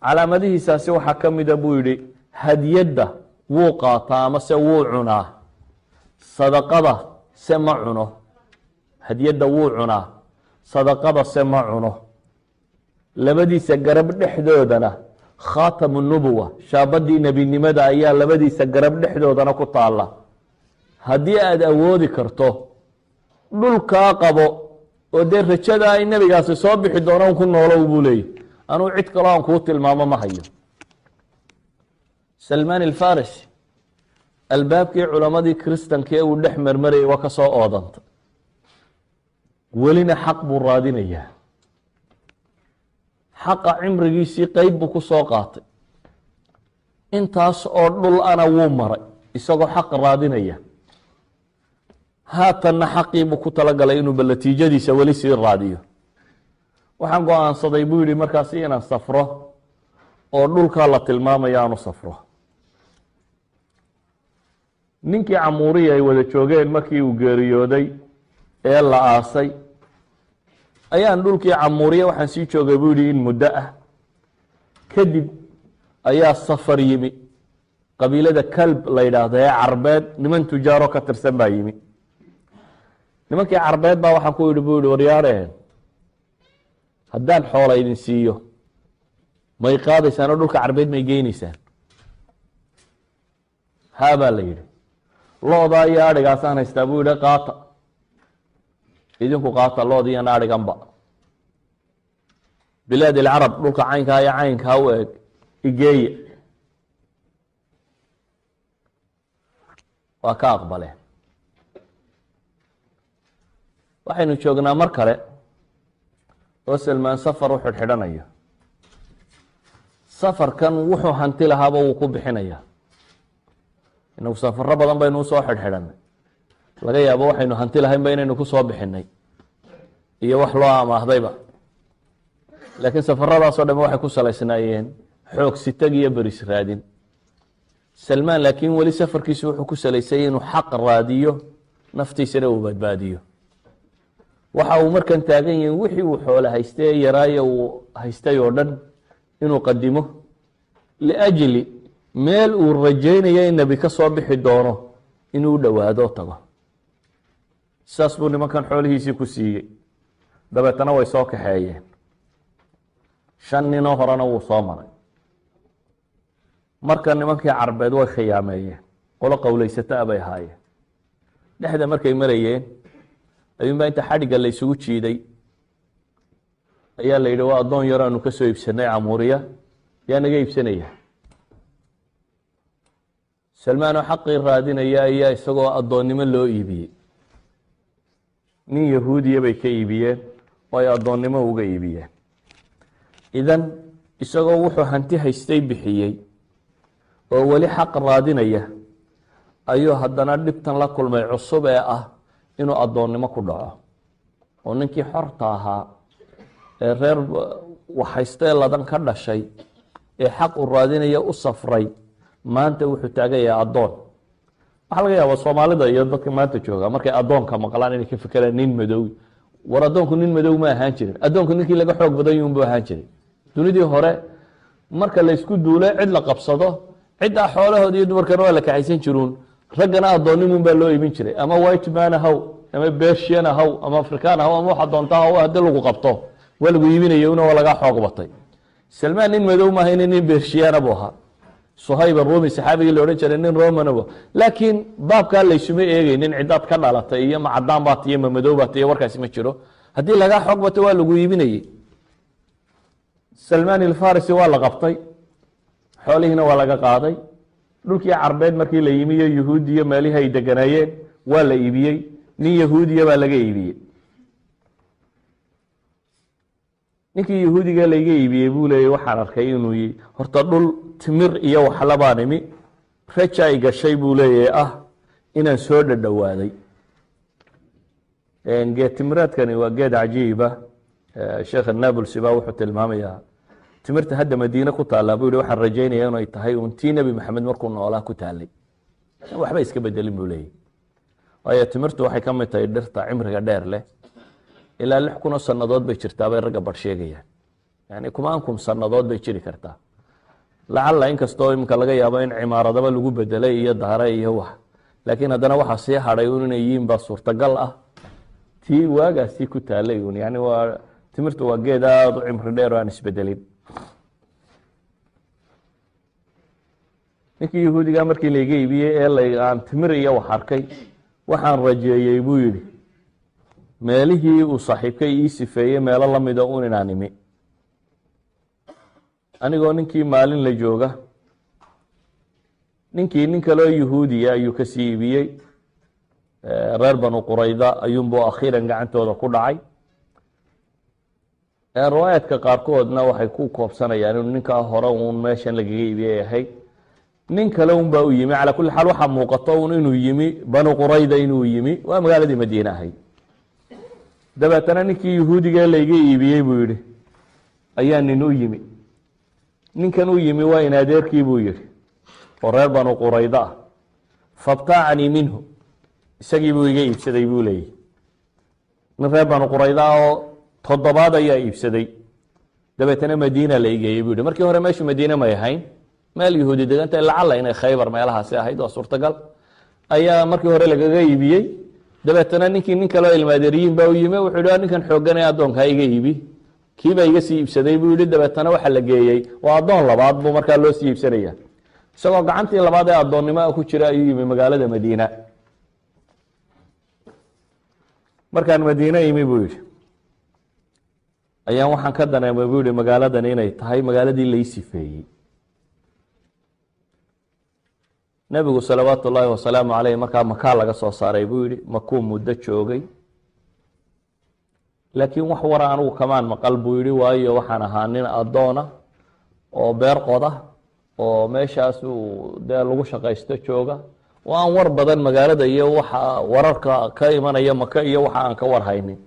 calaamadihiisaasi waxaa ka mida buu yidhi hadiyadda wuu qaataa ama se wuu cunaa, sadaqada se ma cuno. hadiyadda wuu cunaa, sadaqada se ma cuno. labadiisa garab dhexdoodana khaatamu nubuwa, shaabadii nebinimada ayaa labadiisa garab dhexdoodana ku taalla. haddii aada awoodi karto dhulkaa qabo oo dee rajada ay nebigaasi soo bixi doona un ku noolow buu leeyahy. anuu cid kaloo aan kuu tilmaamo ma hayo. salmaan alfarisi albaabkii culammadii kristanka ee uu dhex marmarayay waa ka soo oodanta, welina xaq buu raadinayaa. xaqa cimrigiisii qeyb buu ku soo qaatay. intaas oo dhul ana wuu maray isagoo xaq raadinaya. haatanna xaqii buu ku talagalay inuu natiijadiisa weli sii raadiyo. waxaan go-aansaday buu yihi markaasi inaan safro oo dhulkaa la tilmaamaya aanu safro. ninkii camuriya ay wada joogeen markii uu geeriyooday ee la aasay ayaan dhulkii camuriya waxaan sii joogay buu yihi in muddo ah. kadib ayaa safar yimi, qabiilada kalb la yidhaahdo ee carbeed, niman tujaaro ka tirsan baa yimi. nimankii carbeed baa waxaan ku yidhi buu yihi waryaareen haddaan xoola idin siiyo may qaadaysaan oo dhulka carbeed may geynaysaan? haa baa la yidhi. loodaa iyo adhigaasaan haystaa buu yihi qaata, idinku qaata lood iyo adhiganba. bilaad ilcarab dhulka caynkaa iyo caynkaa u eg igeeye. waa ka aqbaleen. waxaynu joognaa mar kale oo salmaan safar u xidhxidhanaya safarkan wuxuu hanti lahaaba wuu ku bixinaya inagu safaro badan baynu usoo xidhxidhanay laga yaabo waxaynu hanti lahaynba inaynu ku soo bixinay iyo wax loo amaahdayba laakiin safaradaasoo dham waxay ku salaysnaayeen xoog sitag iyo beris raadin salmaan laakiin weli safarkiisu wuxuu ku salaysayay inuu xaq raadiyo naftiisana uu badbaadiyo waxa uu markan taagan yahay wixii uu xoolo haystay yaraayo uu haystay oo dhan inuu qadimo liajli meel uu rajaynayo in nebi ka soo bixi doono inuu u dhowaado tago saas buu nimankan xoolihiisii ku siiyey dabeetana way soo kaxeeyeen 5 ninoo horena wuu soo maray marka nimankii carbeed way khiyaameeyeen qolo qowlaysataa bay ahaayeen dhexda markay marayeen ayuunbaa inta xadhigga la isugu jiiday ayaa la yidhi waa addoon yar aanu ka soo iibsanay camuuriya yaa naga iibsanaya salmaan oo xaqii raadinaya ayaa isagoo addoonnimo loo iibiyey nin yahuudiya bay ka iibiyeen oo ay addoonnimo uga iibiyeen idan isagoo wuxuu hanti haystay bixiyey oo weli xaq raadinaya ayuu haddana dhibtan la kulmay cusub ee ah inuu addoonnimo ku dhaco oo ninkii xorta ahaa ee reer waxhaystee ladan ka dhashay ee xaq u raadinaya u safray maanta wuxuu taagan yahay addoon waxaa laga yaabaa soomaalida iyo dadka maanta jooga markay addoonka maqlaan inay ka fekeraan nin madow war addoonku nin madow ma ahaan jirin addoonku ninkii laga xoog badan yuunbu ahaan jiray dunidii hore marka la isku duulo cid la qabsado ciddaa xoolahood iyo dumarkana waa la kaxaysan jiruun raggana addoonnimun baa loo iibin jiray ama white man ahaw ama bersian ahaw ama african ahaw ama waxa doonta ahaw haddii lagu qabto waa lagu iibinaya una waa lagaa xoog batay salmaan nin madow maaha nin bershiyaana buu ahaa suhayb arumi saxaabigii la odhan jiray nin romanabo laakiin baabkaa laysuma eegaynin cidaad ka dhalatay iyo ma cadaan baat iyo ma madow baat iyo warkaasi ma jiro haddii lagaa xoog bato waa lagu iibinayey salmaan ilfarisi waa la qabtay xoolihiina waa laga qaaday dhulkii carbeed markii la yimi iyo yahuudiya meelihii ay deganaayeen waa la iibiyey nin yahuudiya baa laga iibiyey ninkii yahuudiga layga iibiyey buu leeyay waxaan arkay inuu horta dhul timir iyo waxla baan imi raja ay gashay buu leeyahay ah inaan soo dhadhowaaday geed timiraadkani waa geed cajiiba sheekh nablsi baa wuxuu tilmaamayaa timirta hadda madiine ku taallaa buu yihi waxaan rajaynaya inay tahay un tii nebi maxamed markuu noolaa ku taallay waxba iska bedelin buu leeyahy waayo timirtu waxay ka mid tahay dhirta cimriga dheer leh ilaa 6,000 sannadood bay jirtaa bay ragga bar sheegayaan yani 10,000 sannadood bay jiri kartaa lacalla inkastoo iminka laga yaabo in cimaaradaba lagu bedelay iyo daare iyo wax laakiin haddana waxaa sii hadhay un inay yihiin baa suurtagal ah tii waagaasii ku taallay un yani waa timirtu waa geed aada u cimri dheer oo aan isbedelin ninkii yahuudigaa markii layga iibiyey ee aan timir iyo wax arkay waxaan rajeeyey buu yidhi meelihii uu saaxiibkay ii sifeeyey meelo la mida un inaan imi anigoo ninkii maalin la jooga ninkii nin kaleo yahuudiya ayuu ka sii iibiyey reer banu qurayda ayuunbuu akhiiran gacantooda ku dhacay riwaayaadka qaarkoodna waxay ku koobsanayaan inuu ninkaa hore uun meeshan lagaga iibiyey ahayd nin kale un baa u yimi calaa kulli xaal waxaa muuqato un inuu yimi banu qurayda inuu yimi waa magaaladii madiine ahayd dabeetana ninkii yahuudiga layga iibiyey buu yihi ayaa nin u yimi ninkan u yimi waa in adeerkii buu yihi oo reer banu qurayda ah fabtaacanii minhu isagii buu iga iibsaday buu leeyahy nin reer banu qurayda oo 7 ayaa iibsaday dabeetana madiina la igeeyey buu yihi markii hore meeshu madiine may ahayn meel yahuudi deganta lacalla inay khaybar meelahaasi ahayd waa suurtagal ayaa markii hore lagaga iibiyey dabeetana ninkii nin kaleo ilmaadeeriyiin baa u yimi wuxuu yihi ninkan xoogan ee addoonkaa iga iibi kiibaa iga sii iibsaday buu yihi dabeetana waxa la geeyey waa addoon labaad buu markaa loo sii iibsanaya isagoo gacantii labaad ee addoonnimoa ku jira ayuu yimi magaalada madiina markaan madiine yimi buu yihi ayaan waxaan ka daneemay buu yihi magaaladan inay tahay magaaladii lay sifeeyey nebigu salawaatu ullaahi wasalaamu caleyh markaa makaa laga soo saaray buu yihi makuu muddo joogay laakiin wax wara anugu kamaan maqal buu yidhi, waayo waxaan ahaa nin addoona oo beer qoda oo meeshaasuu dee lagu shaqaysto jooga, oo aan war badan magaalada iyo waxa wararka ka imanaya maka iyo waxa aan ka war haynin.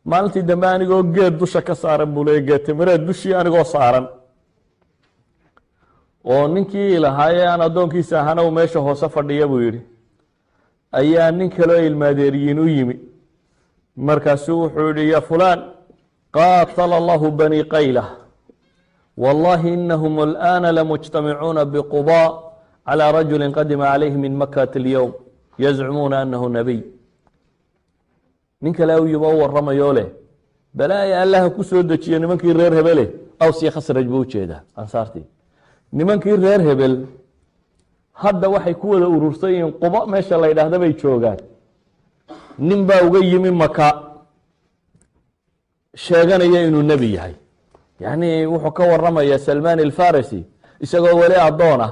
maalintii dambe anigoo geed dusha ka saaran buu leeyay, geed timireed dushii anigoo saaran, oo ninkii lahaayee aan addoonkiisa ahana uu meesha hoose fadhiya buu yidhi, ayaa nin kaleo ilmaadeeriyiin u yimi. markaasuu wuxuu yihi, ya fulaan qaatala allahu bani qayla wallahi inahum alآana lamujtamicuuna bquba calى rajuli qadima calayhi min makata اlyowm yazcumuuna anahu nabiy. nin kale u yimi oo waramayo leh balaaya allaha ku soo dejiyo nimankii reer hebele, aws iyo khasraj buu ujeedaa ansaartii. nimankii reer hebel hadda waxay ku wada urursan yihiin quba meesha la ydhaahda bay joogaan. nin baa uga yimi maka sheeganaya inuu nebi yahay. yacni wuxuu ka waramaya salmaan alfarisi isagoo weli addoon ah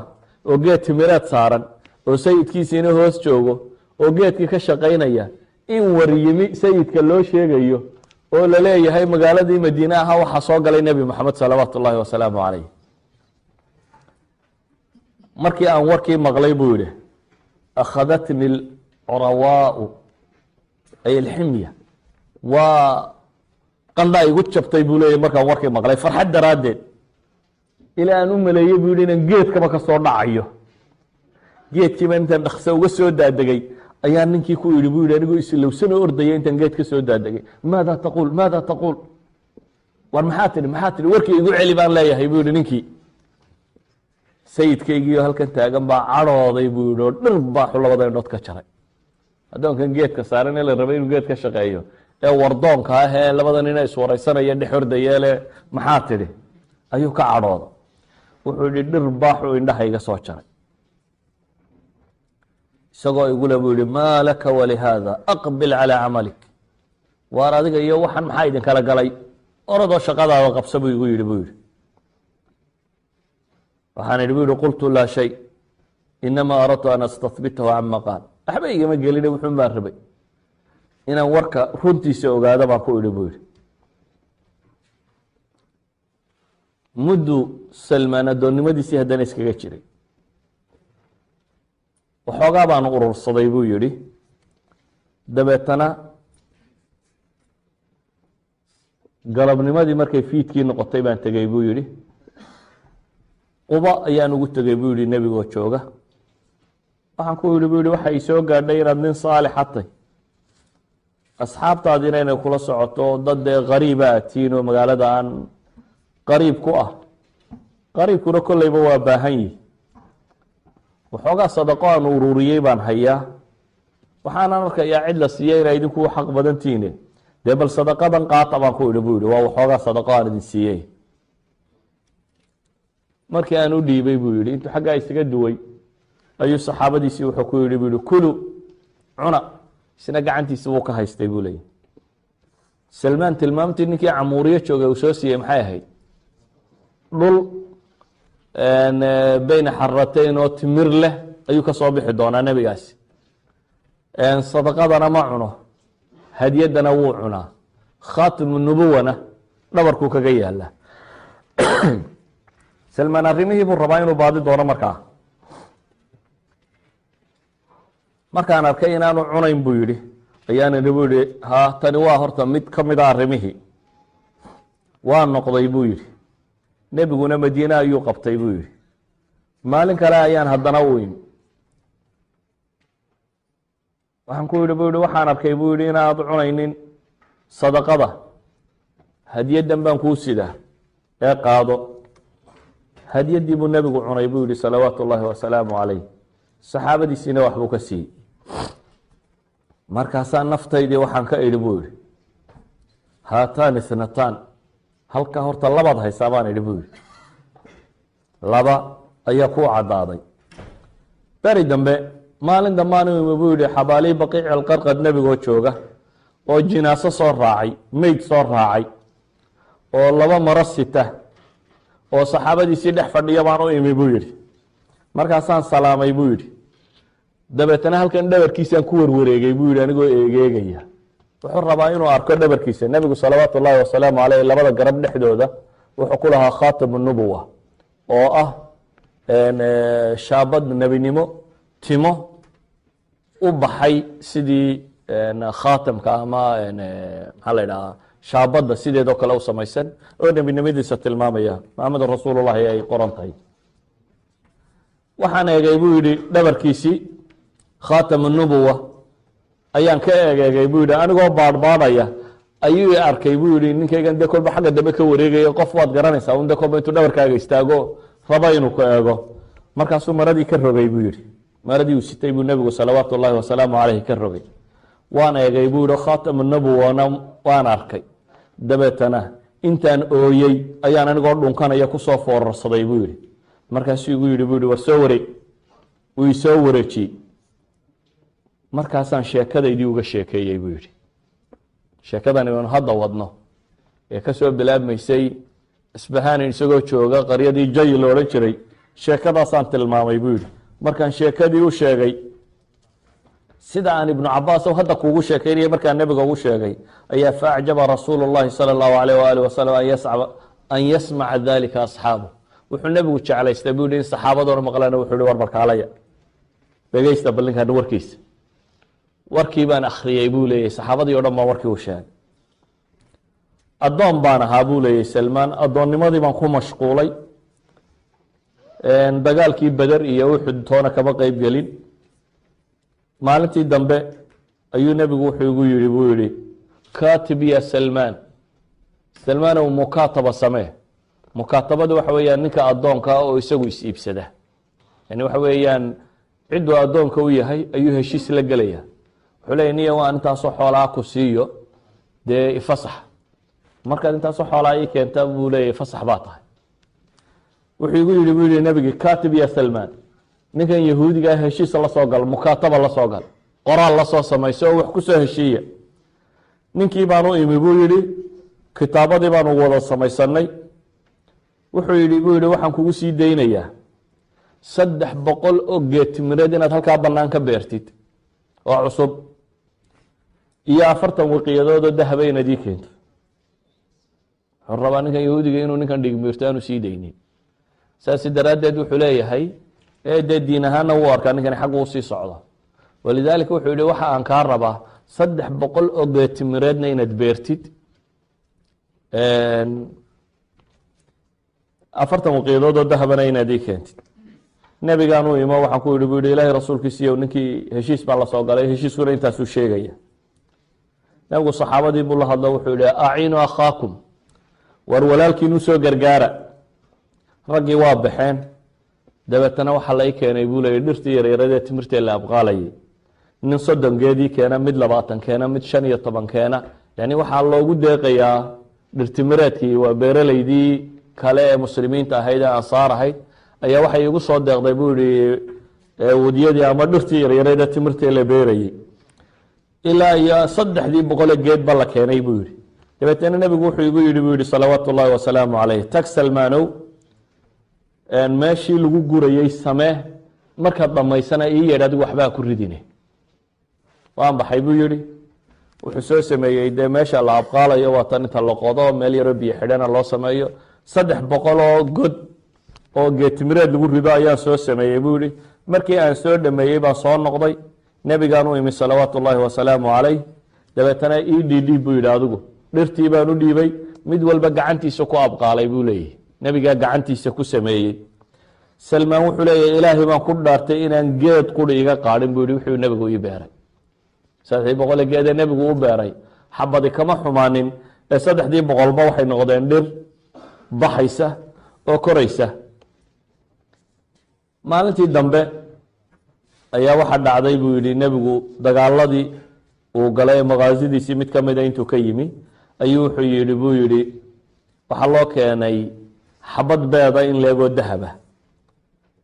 oo geed timireed saaran oo sayidkiisiina hoos joogo oo geedkii ka shaqaynaya, in war yimi sayidka loo sheegayo oo la leeyahay magaaladii madiine ahaa waxaa soo galay nebi moxamed salawaatu ullaahi wasalaamu calayh. markii aan warkii maqlay buu yihi, akhadatni alcurawaau ay alximya, waa qandha igu jabtay buu leeyahy markaan warkii maqlay farxad daraaddeed, ilaa aan u maleeyey buu yihi inaan geedkaba ka soo dhacayo. geedkiiba intaan dhaksa uga soo daadegay ayaa ninkii ku yidhi buu yihi anigoo islowsanoo ordaya intaan geed ka soo daadegay, maada taquul maada taquul, war maxaa tidhi maxaa tidhi, warkii igu celi baan leeyahay buu yihi ninkii. sayidkaygiio halkan taagan baa cadhooday buu yihi oo dhir baaxu labada indhood ka jaray. addoonkan geedka saaran ee la rabay inuu geed ka shaqeeyo ee wardoonka ah ee labada nina iswaraysanaya dhex ordayeele maxaa tidhi ayuu ka cadhooda. wuxuu yihi dhir baaxu indhaha iga soo jaray, isagoo igule buu yihi maa laka walihaada aqbil calaa camalik, waar adiga iyo waxan maxaa idinkala galay, oradoo shaqadaada qabsa buu igu yidhi buu yihi. waxaan idhi bu yihi qultu laa shay inamaa aradtu an astahbitahu cama qaal, waxba igama geline wuxuun baan rabay inaan warka runtiisa ogaado baan ku idhi buu yihi. muddu salmaan addoonnimadiisii haddana iskaga jiray, waxoogaa baan urursaday buu yihi. dabeetana galabnimadii markay fiidkii noqotay baan tegey buu yihi. quba ayaan ugu tegey buu yihi nebigoo jooga. waxaan ku yihi buu yihi waxa i soo gaadhay inaad nin saalixa tay, asxaabtaadiina inay kula socoto dad dee qariiba aad tihiin oo magaalada aan qariib ku ah. qariibkuna kolleyba waa baahan yihi. waxoogaa sadaqo aan ururiyey baan hayaa, waxaanan arkayaa cid la siiyey inay idinku xaq badan tihiine, dee bal sadaqadan qaata baan ku idhi buu yihi, waa waxoogaa sadaqo aan idin siiyey. markii aan u dhiibay buu yihi, intuu xaggaa isaga duway ayuu saxaabadiisii wuxuu ku yihi buu yihi kulu cuna, isna gacantiisa wuu ka haystay buu leeyahy. salmaan tilmaamtii ninkii camuuriyo joogay uu soo siiyey maxay ahayd? dhul beyna xaratayn oo timir leh ayuu ka soo bixi doonaa nebigaasi. sadaqadana ma cuno, hadiyadana wuu cunaa, khaatimu nubuwana dhabarkuu kaga yaala. salmaan arrimihii buu rabaa inuu baadi doono markaan arkay inaanu cunayn buu yihi ayaan idhi buu yihi ha tani waa horta mid ka mida arrimihii. waa noqday buu yihi, nebiguna madiine ayuu qabtay buu yihi. maalin kale ayaan haddana u imi, waxaan ku yihi buu yihi waxaan arkay buu yihi inaad cunaynin sadaqada, hadiyaddan baan kuu sidaa ee qaado. hadiyaddii buu nebigu cunay buu yihi salawaatu ullaahi wasalaamu calayh. saxaabadiisiina waxbuu ka siiyey. markaasaa naftaydii waxaan ka idhi buu yihi haataani itnataan, halkaa horta labaad haysaa baan idhi buu yihi. laba ayaa kuu caddaaday. beri dambe maalin dambaan u imi buu yihi xabaalii baqiici alqarqad nebigoo jooga oo jinaaso soo raacay, meyd soo raacay oo laba maro sita oo saxaabadiisii dhex fadhiya baan u imi buu yihi. markaasaan salaamay buu yihi. dabeetana halkan dhabarkiisaan ku warwareegay buu yihi anigoo eegeegaya. wuxuu rabaa inuu arko dhabarkiisa. nebigu salawaatu ullaahi wasalaamu caleyh labada garab dhexdooda wuxuu ku lahaa khaatamu nubuwa oo ah shaabad nebinimo timo u baxay sidii khaatamka ama maxaa la idhahaa shaabadda sideedoo kale u samaysan oo nebinimadiisa tilmaamaya maxamedun rasuulullahi ay qoran tahay. waxaan eegay buu yidhi dhabarkiisii khaatamu nubuwa ayaan ka egeegay buu yidhi anigoo baadhbaadhaya ayuu arkay buu yidhi ninkaygan dee kolba xagga dambe ka wareegaya qof waad garanaysaa un de kolba intuu dhabarkaaga istaago raba inuu ku eego. markaasuu maradii ka rogay buu yidhi, maradii uu sitay buu nebigu salawaatu ullaahi wasalaamu caleyhi ka rogay. waan eegay buu yihi khaatamu nubuwana waan arkay. dabeetana intaan ooyey ayaan anigoo dhunkanaya kusoo foorarsaday buu yidhi. markaasuu igu yidhi buu yihi war soo wareeg. wuu isoo wareejiyey. markaasaan sheekadaydii uga sheekeeyey buu yidhi. sheekadani aanu hadda wadno ee ka soo bilaabmaysay isbahanin isagoo jooga qaryadii jay la odhan jiray, sheekadaasaan tilmaamay buu yidhi. markaan sheekadii u sheegay sida aan ibnu cabaas hadda kuugu sheekeynaya markaan nebiga ugu sheegay ayaa faacjaba rasuulu llahi sala allahu alayh waaalih wasalam an yasmaca dalika asxaabu. wuxuu nebigu jeclaystay buu yihi in saxaabadoona maqlaan. wuxuu yihi war barkaalaya dhegeysta ballinkan warkiisa. warkii baan akhriyey buu leeyahy, saxaabadii o dhan baan warkii u sheegay. addoon baan ahaa buu leeyahy salmaan, addoonnimadii baan ku mashquulay. dagaalkii beder iyo uxud toona kama qeyb gelin. maalintii dambe ayuu nebigu wuxuu igu yihi buu yihi katib ya salmaan, salmaanow mukaataba samee. mukaatabadu waxa weeyaan ninka addoonka oo isagu is iibsada, yani waxa weeyaan cidduu addoonka u yahay ayuu heshiis la gelaya. wuxuu leeya niya waan intaasoo xoolaa ku siiyo dee ifasax. markaad intaasoo xoolaa ii keenta buu leeyahy fasax baa tahay. wuxuu igu yihi buu yihi nebigi katib ya salmaan, ninkan yahuudigaa heshiisa la soo gal, mukaataba la soo gal, qoraal la soo samayso oo wax ku soo heshiiya. ninkii baan u imi buu yihi, kitaabadii baanu wada samaysanay. wuxuu yihi buu yihi waxaan kugu sii daynayaa 300 oo geetimireed inaad halkaa bannaan ka beertid oo cusub iyo 40 waqiyadood oo dahaba inaad ii keento. wuxuu rabaa ninkan yahuudiga inuu ninkan dhigmiirto aanu sii daynin. saasi daraaddeed wuxuu leeyahay dee diin ahaanna wuu arkaa ninkani xaggu u sii socdo. walidaalika wuxuu yihi waxa aan kaa rabaa 300 oo geetimireedna inaad beertid, 40 waqiyadood oo dahabana inaad ii keentid. nebigaan u imo waxaan ku yihi buu yihi ilaahay rasuulkiisiiyo ninkii heshiis baan la soo galay, heshiiskuna intaasuu sheegaya. nebigu saxaabadii buu la hadlo wuxuu yihi aciinu akhaakum, war walaalkiinu soo gargaara. raggii waa baxeen. dabeetana waxaa la ii keenay buu leeyay dhirtii yaryarade timirtee la abqaalayay. nin 30 geedii keena, mid 20 keena, mid 15 keena. yani waxaa loogu deeqayaa dhirtimireedkii waa beeraleydii kale ee muslimiinta ahayd ee ansaar ahayd ayaa waxay igu soo deeqday buu yihi wadiyadii ama dhirtii yaryarade timirtee la beerayey. ilaa iyo 300 geed ba la keenay buu yihi. dabeetana nebigu wuxuu igu yihi buu yihi salawaatu ullaahi wasalaamu caleyh, tag salmaanow meeshii lagu gurayey samee, markaad dhammaysana ii yeedh adigu waxbaa ku ridine. waan baxay buu yihi. wuxuu soo sameeyey dee meesha la abqaalayo waa tan inta la qodo meel yaroo biyo xidhana loo sameeyo 300 oo god oo geetimireed lagu rido ayaan soo sameeyey buu yihi. markii aan soo dhameeyey baan soo noqday. nebigaan u imi salawaatu ullaahi wasalaamu caleyh. dabeetana ii dhiidhiib buu yihi adigu. dhirtii baan u dhiibay, mid walba gacantiisa ku abqaalay buu leeyahy. nebigaa gacantiisa ku sameeyey. salmaan wuxuu leeyahy ilaahay baan ku dhaartay inaan geed quri iga qaadhin buu yihi. wuxuu nebigu ii beeray 300 geedee nebigu u beeray xabadi kama xumaanin ee 300 waxay noqdeen dhir baxaysa oo koraysa. maalintii dambe ayaa waxaa dhacday buu yihi nebigu dagaaladii uu galay ee maqaasidiisii mid ka mida intuu ka yimi ayuu wuxuu yihi buu yihi waxaa loo keenay xabad beeda in leegoo dahaba.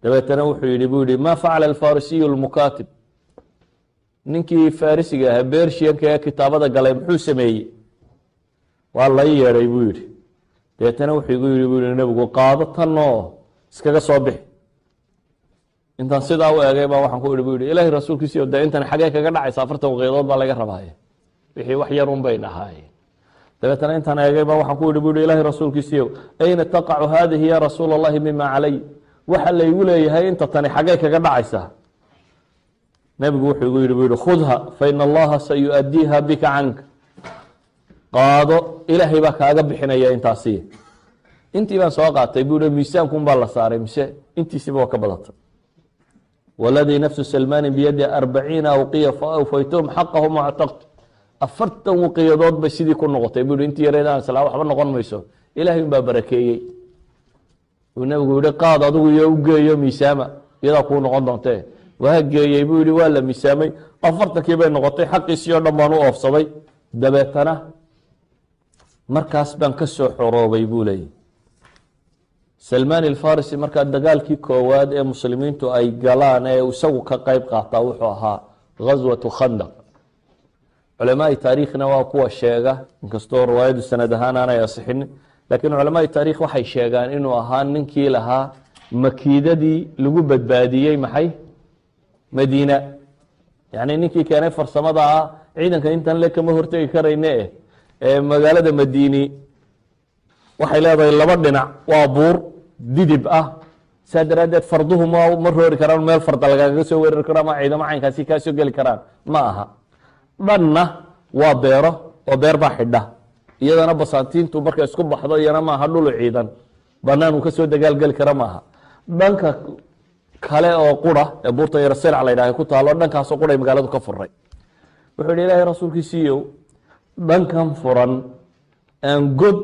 dabeetana wuxuu yihi buu yihi ma facala alfarisiyu lmukaatib, ninkii farisiga ahaa bershiyanka ee kitaabada galay muxuu sameeyey? waa la ii yeedhay buu yihi. dabeetana wuxuu igu yihi buu yihi nebigu qaado tanoo iskaga soo bixi. intaan sidaa u eegay baa waxaan ku ihi buu yihi ilaahay rasuulkiisiiyo dee intan xagee kaga dhacaysa 40 waqiyadood baa laga rabaaye wixii wax yarun bay ahaayeen. dabeetana intaan eegay baa waxaan ku yidhi bu yihi ilaahay rasuulkiisiiyow ayna taqacu haadihi ya rasuula allahi mima calay, waxa laygu leeyahay inta tani xaggay kaga dhacaysaa? nebigu wuxuu igu yidhi bu yihi khudha faina allaha sayu'addiiha bika canka, qaado ilaahay baa kaaga bixinaya intaasi. intii baan soo qaatay bu yihi miisaankuun baa la saaray mise intiisiba waa ka badatay. waladii nafsu salmaani biyadi 40 awqiya faawfaytuhum xaqahum wactaqtu, 40 waqiyadood bay sidii ku noqotay bu yihi intii yareedaan islaa waxba noqon mayso, ilaahay un baa barakeeyey. uu nebigu yihi qaad adigu iyo u geeyo miisaama, iyadaa kuu noqon doontee. waa geeyey buu yihi waa la miisaamay, 40kii bay noqotay, xaqiisii oo dhan baan u oofsaday. dabeetana markaas baan ka soo xoroobay buu leeyay salmaan alfarisi. markaa dagaalkii koowaad ee muslimiintu ay galaan ee isagu ka qayb qaataa wuxuu ahaa ghaswatu khandaq. culamaai taariikhna waa kuwa sheega, inkastoo riwaayadu sanad ahaan aanay asixin, laakiin culamaai taarikh waxay sheegaan inuu ahaa ninkii lahaa makiidadii lagu badbaadiyey maxay madiina, yani ninkii keenay farsamada ah ciidanka intan le kama hortegi karayne ee magaalada madiini waxay leedahay laba dhinac, waa buur didib ah, saa daraaddeed farduhu ma roori karaan, meel farda lagaaga soo weerari karo ama ciidamo caynkaasi kaa soo geli karaan ma aha. dhanna waa beero oo beer baa xidha, iyadana basaantiintu markay isku baxdo iyana maaha dhulu ciidan banaan uu kasoo dagaalgeli kara maaha. dhanka kale oo qura ee buurta yar selac la yidhaha ku taalo, dhankaasoo quray magaaladu ka furay. wuxuu yihi ilaahay rasuulkiisiiyow dhankan furan aan god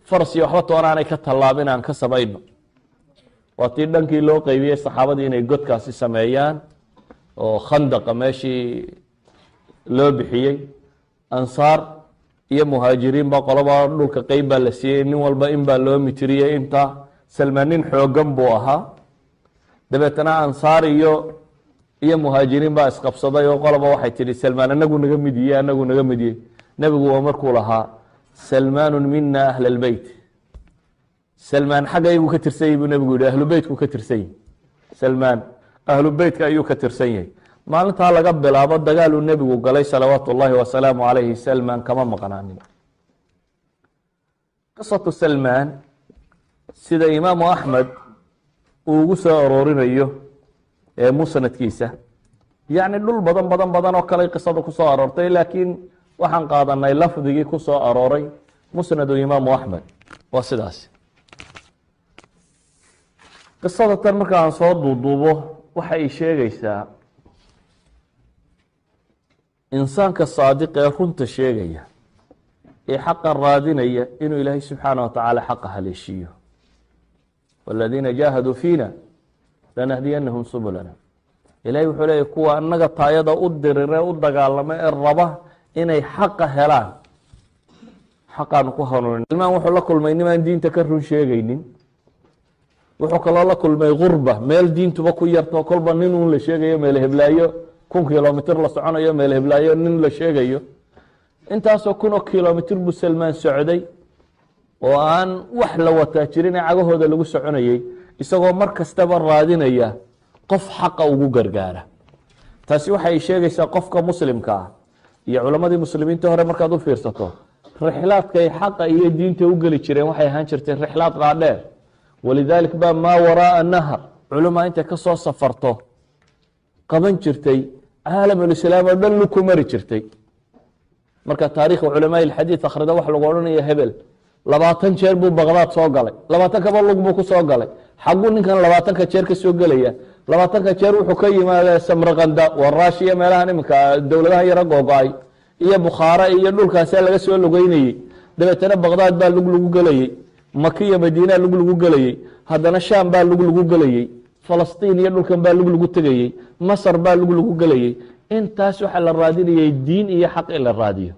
faras iyo waxba toonaanay ka tallaabin aan ka samayno. waa tii dhankii loo qeybiyey saxaabadii inay godkaasi sameeyaan oo khandaqa meeshii loo bixiyey. ansaar iyo muhaajiriin baa qolaba dhulka qeyb baa la siiyey, nin walba in baa loo mitiriyey inta. salmaan nin xoogan buu ahaa, dabeetana ansaar iyo muhaajiriin baa isqabsaday oo qolaba waxay tihi salmaan anagu naga midiye anagu naga midiyey. nebigu waa markuu lahaa salmaanu mina ahla اlbeyt, salmaan xaggaygu ka tirsan yahy buu nebigu yihi, ahlu beytku ka tirsan yahy. salmaan ahlu beytka ayuu ka tirsan yahay. maalintaa laga bilaabo dagaaluu nebigu galay salawaatu اllahi wasalaamu calayhi, salmaan kama maqnaanin. qisatu salmaan sida imaamu axmed uu ugu soo aroorinayo ee musnadkiisa, yacni dhul badan oo kale qisada ku soo aroortay, laakiin waxaan qaadanay lafdigii ku soo arooray musnadu imaamu axmed. waa sidaas. qisada tan marka aan soo duuduubo waxay sheegaysaa insaanka saadiq ee runta sheegaya ee xaqa raadinaya inuu ilaahay subxaana wa tacaala xaqa haleeshiiyo. wاladiina jaahaduu fiina lanahdiyanahum subulana. ilahay wuxuu leeyahy kuwa anaga taayada u dirire u dagaalama ee raba inay xaqa helaan, xaqaanu ku hanuunin. salmaan wuxuu la kulmay nimaan diinta ka run sheegaynin. wuxuu kaloo la kulmay gurba, meel diintuba ku yarto kolba nin un la sheegayo, meel heblaayo 1,000 kilomitr la soconayo, meel heblaayo nin la sheegayo. intaasoo 1,000 kilomitr buu salmaan socday oo aan wax la wataa jirin ee cagahooda lagu soconayey, isagoo mar kastaba raadinaya qof xaqa ugu gargaara. taasi waxay sheegaysaa qofka muslimka ah iyo culammadii muslimiinta hore markaad u fiirsato, rixlaadkay xaqa iyo diinta u geli jireen waxay ahaan jirteen rixlaad qaadheer. walidaalik baa maa waraa'a nahar culamaa intay ka soo safarto qaban jirtay caalamulislaam oo dhan luku mari jirtay. marka taariikha culamaa ilxadiid akhrida wax lagu odhanaya hebel 20 jeer buu baqdaad soo galay, 20 kaba lug buu ku soo galay. xagguu ninkan 20ka jeer ka soo gelaya? 20ka jeer wuxuu ka yimaada samraqanda, waraashiya, meelahan iminka dowladaha yaro googo-ay iyo bukhaara iyo dhulkaasaa laga soo lugeynayey. dabeetana baqdaad baa lug lagu gelayey, maka iyo madiina lug lagu gelayey, haddana shaam baa lug lagu gelayey, falastiin iyo dhulkan baa lug lagu tegayey, masar baa lug lagu gelayey. intaas waxaa la raadinayay diin iyo xaq in la raadiyo.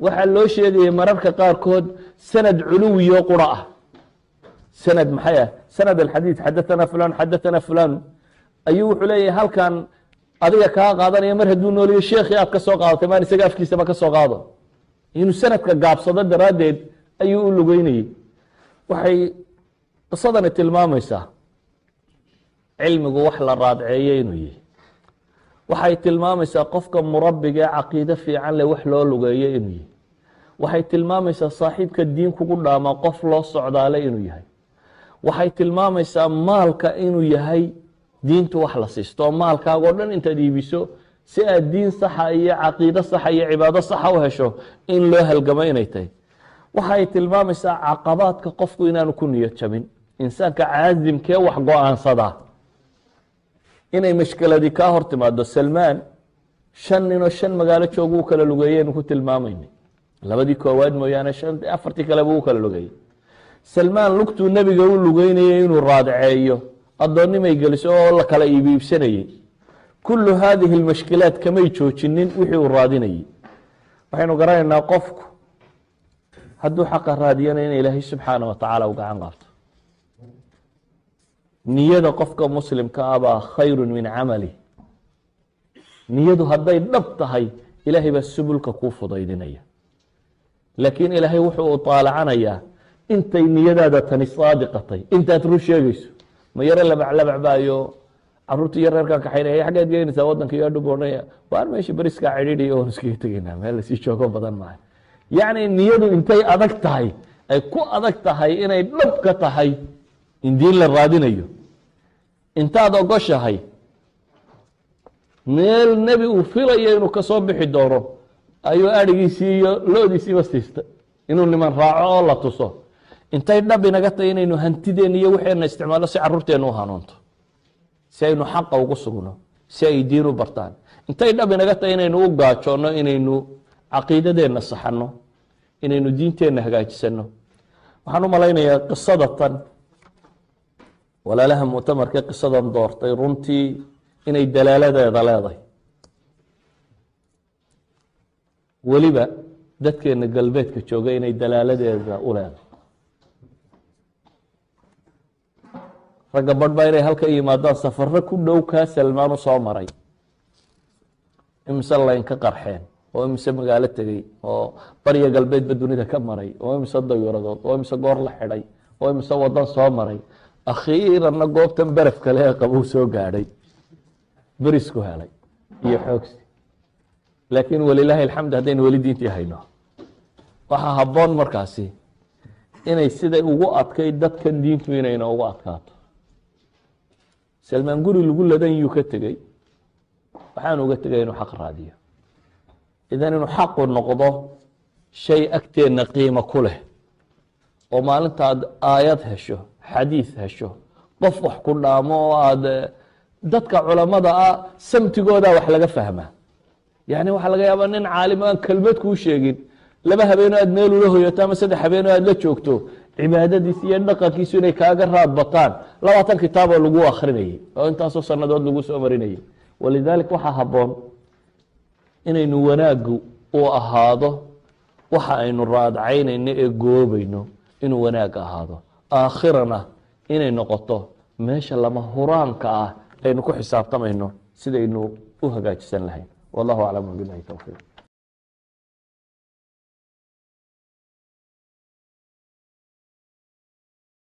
waxaa loo sheegayay mararka qaarkood sanad culuwiyo qura ah. sanad maxay ah? sanad alxadiid, xadaana fulan xadaana fulan, ayuu wuxuu leeyahay halkan adiga kaa qaadanaya mar hadduu nooliyo sheekhii aad ka soo qaadatay maan isaga afkiisaba ka soo qaado. inuu sanadka gaabsado daraaddeed ayuu u lugeynayey. waxay qisadani tilmaamaysaa cilmigu wax la raadceeye inuu yihi. waxay tilmaamaysaa qofka murabbiga ee caqiide fiican leh wax loo lugeeyo inuu yahay. waxay tilmaamaysaa saaxiibka diin kugu dhaama qof loo socdaale inuu yahay. waxay tilmaamaysaa maalka inuu yahay diintu wax la siisto oo maalkaagoo dhan intaad iibiso si aad diin saxa iyo caqiide saxa iyo cibaado saxa u hesho in loo halgamo inay tahay. waxay tilmaamaysaa caqabaadka qofku inaanu ku niyad jabin. insaanka caasimkee wax go-aansadaa inay mashkiladii kaa hor timaado. salmaan 5 ninoo 5 magaalo joogu u kala lugeeyeynu ku tilmaamaynay, labadii koowaad mooyaane 4tii kaleba u kala lugeeyey. salmaan lugtuu nebiga u lugeynayay inuu raadceeyo addoonnimay geliso oo la kala iibsanayey. kullu haadihi اlmashkilaat kamay joojinin wixii uu raadinayey. waxaynu garanaynaa qofku hadduu xaqa raadiyana in ilaahay subxaana wa tacaala u gacan qaabto. niyada qofka muslimka ah baa khayru min camali. niyadu hadday dhab tahay ilaahay baa subulka kuu fudaydinaya. laakiin ilaahay wuxuu u taalacanayaa intay niyadaada tani saadiqatay, intaad run sheegayso. ma yaro labaclabacbaayo caruurtii iyo reerkaan kaxaynaya xaggeed geynaysaa waddanka iyo adhub odhanaya waan meesha beriskaa cidhiidhiya oon iskaga tegaynaa meel lasii joogo badan maaha. yacni niyadu intay adag tahay, ay ku adag tahay inay dhab ka tahay in diin la raadinayo. intaad ogoshahay meel nebi uu filayo inuu ka soo bixi doono ayuu adhigiisii iyo loodiisiiba siistay inuu niman raaco oo la tuso. intay dhab inaga tahay inaynu hantideenna iyo waxeenna isticmaalno si carruurteenna u hanuunto, si aynu xaqa ugu sugno, si ay diin u bartaan. intay dhab inaga tahay inaynu u gaajoonno, inaynu caqiidadeenna saxanno, inaynu diinteenna hagaajisanno. waxaan u malaynayaa qisada tan walaalaha muctamarka qisadan doortay runtii inay dalaaladeeda leedahay. weliba dadkeena galbeedka jooga inay dalaaladeeda u leedahay. ragga badh baa inay halka yimaadaan safarro ku dhow kaa salmaan u soo maray, imise layn ka qarxeen, oo imise magaalo tegey, oo barya galbeedba dunida ka maray, oo imise dayuuradood, oo imise goor la xidhay, oo imise wadan soo maray. akhiiranna goobtan beraf kale ee qabow soo gaadhay, berisku helay iyo xoogsi. laakiin walilaahi alxamd haddaynu weli diintii hayno, waxaa habboon markaasi inay siday ugu adkay dadkan diintu inayna ugu adkaato. salmaan guri lagu ladan yuu ka tegey, waxaan uga tegay inuu xaq raadiyo. idan inuu xaqu noqdo shay agteenna qiimo ku leh, oo maalintaad aayad hesho, xadiis hesho, qof wax ku dhaamo oo aada dadka culammada ah samtigoodaa wax laga fahmaa. yacni waxaa laga yaabaa nin caalim aan kelmad kuu sheegin 2 habeenoo aad meel ula hoyato ama 3 habeenoo aad la joogto, cibaadadiisi iyo dhaqankiisu inay kaaga raad bataan 20 kitaaboo lagu akrinayay oo intaasoo sannadood lagu soo marinayay. walidaalik waxaa habboon inaynu wanaaggu u ahaado waxa aynu raadcaynayno ee goobayno inuu wanaag ahaado, aakhirana inay noqoto meesha lama huraanka ah aynu ku xisaabtamayno sidaynu u hagaajisan lahayn. wallahu aclam, billahi towfiiq.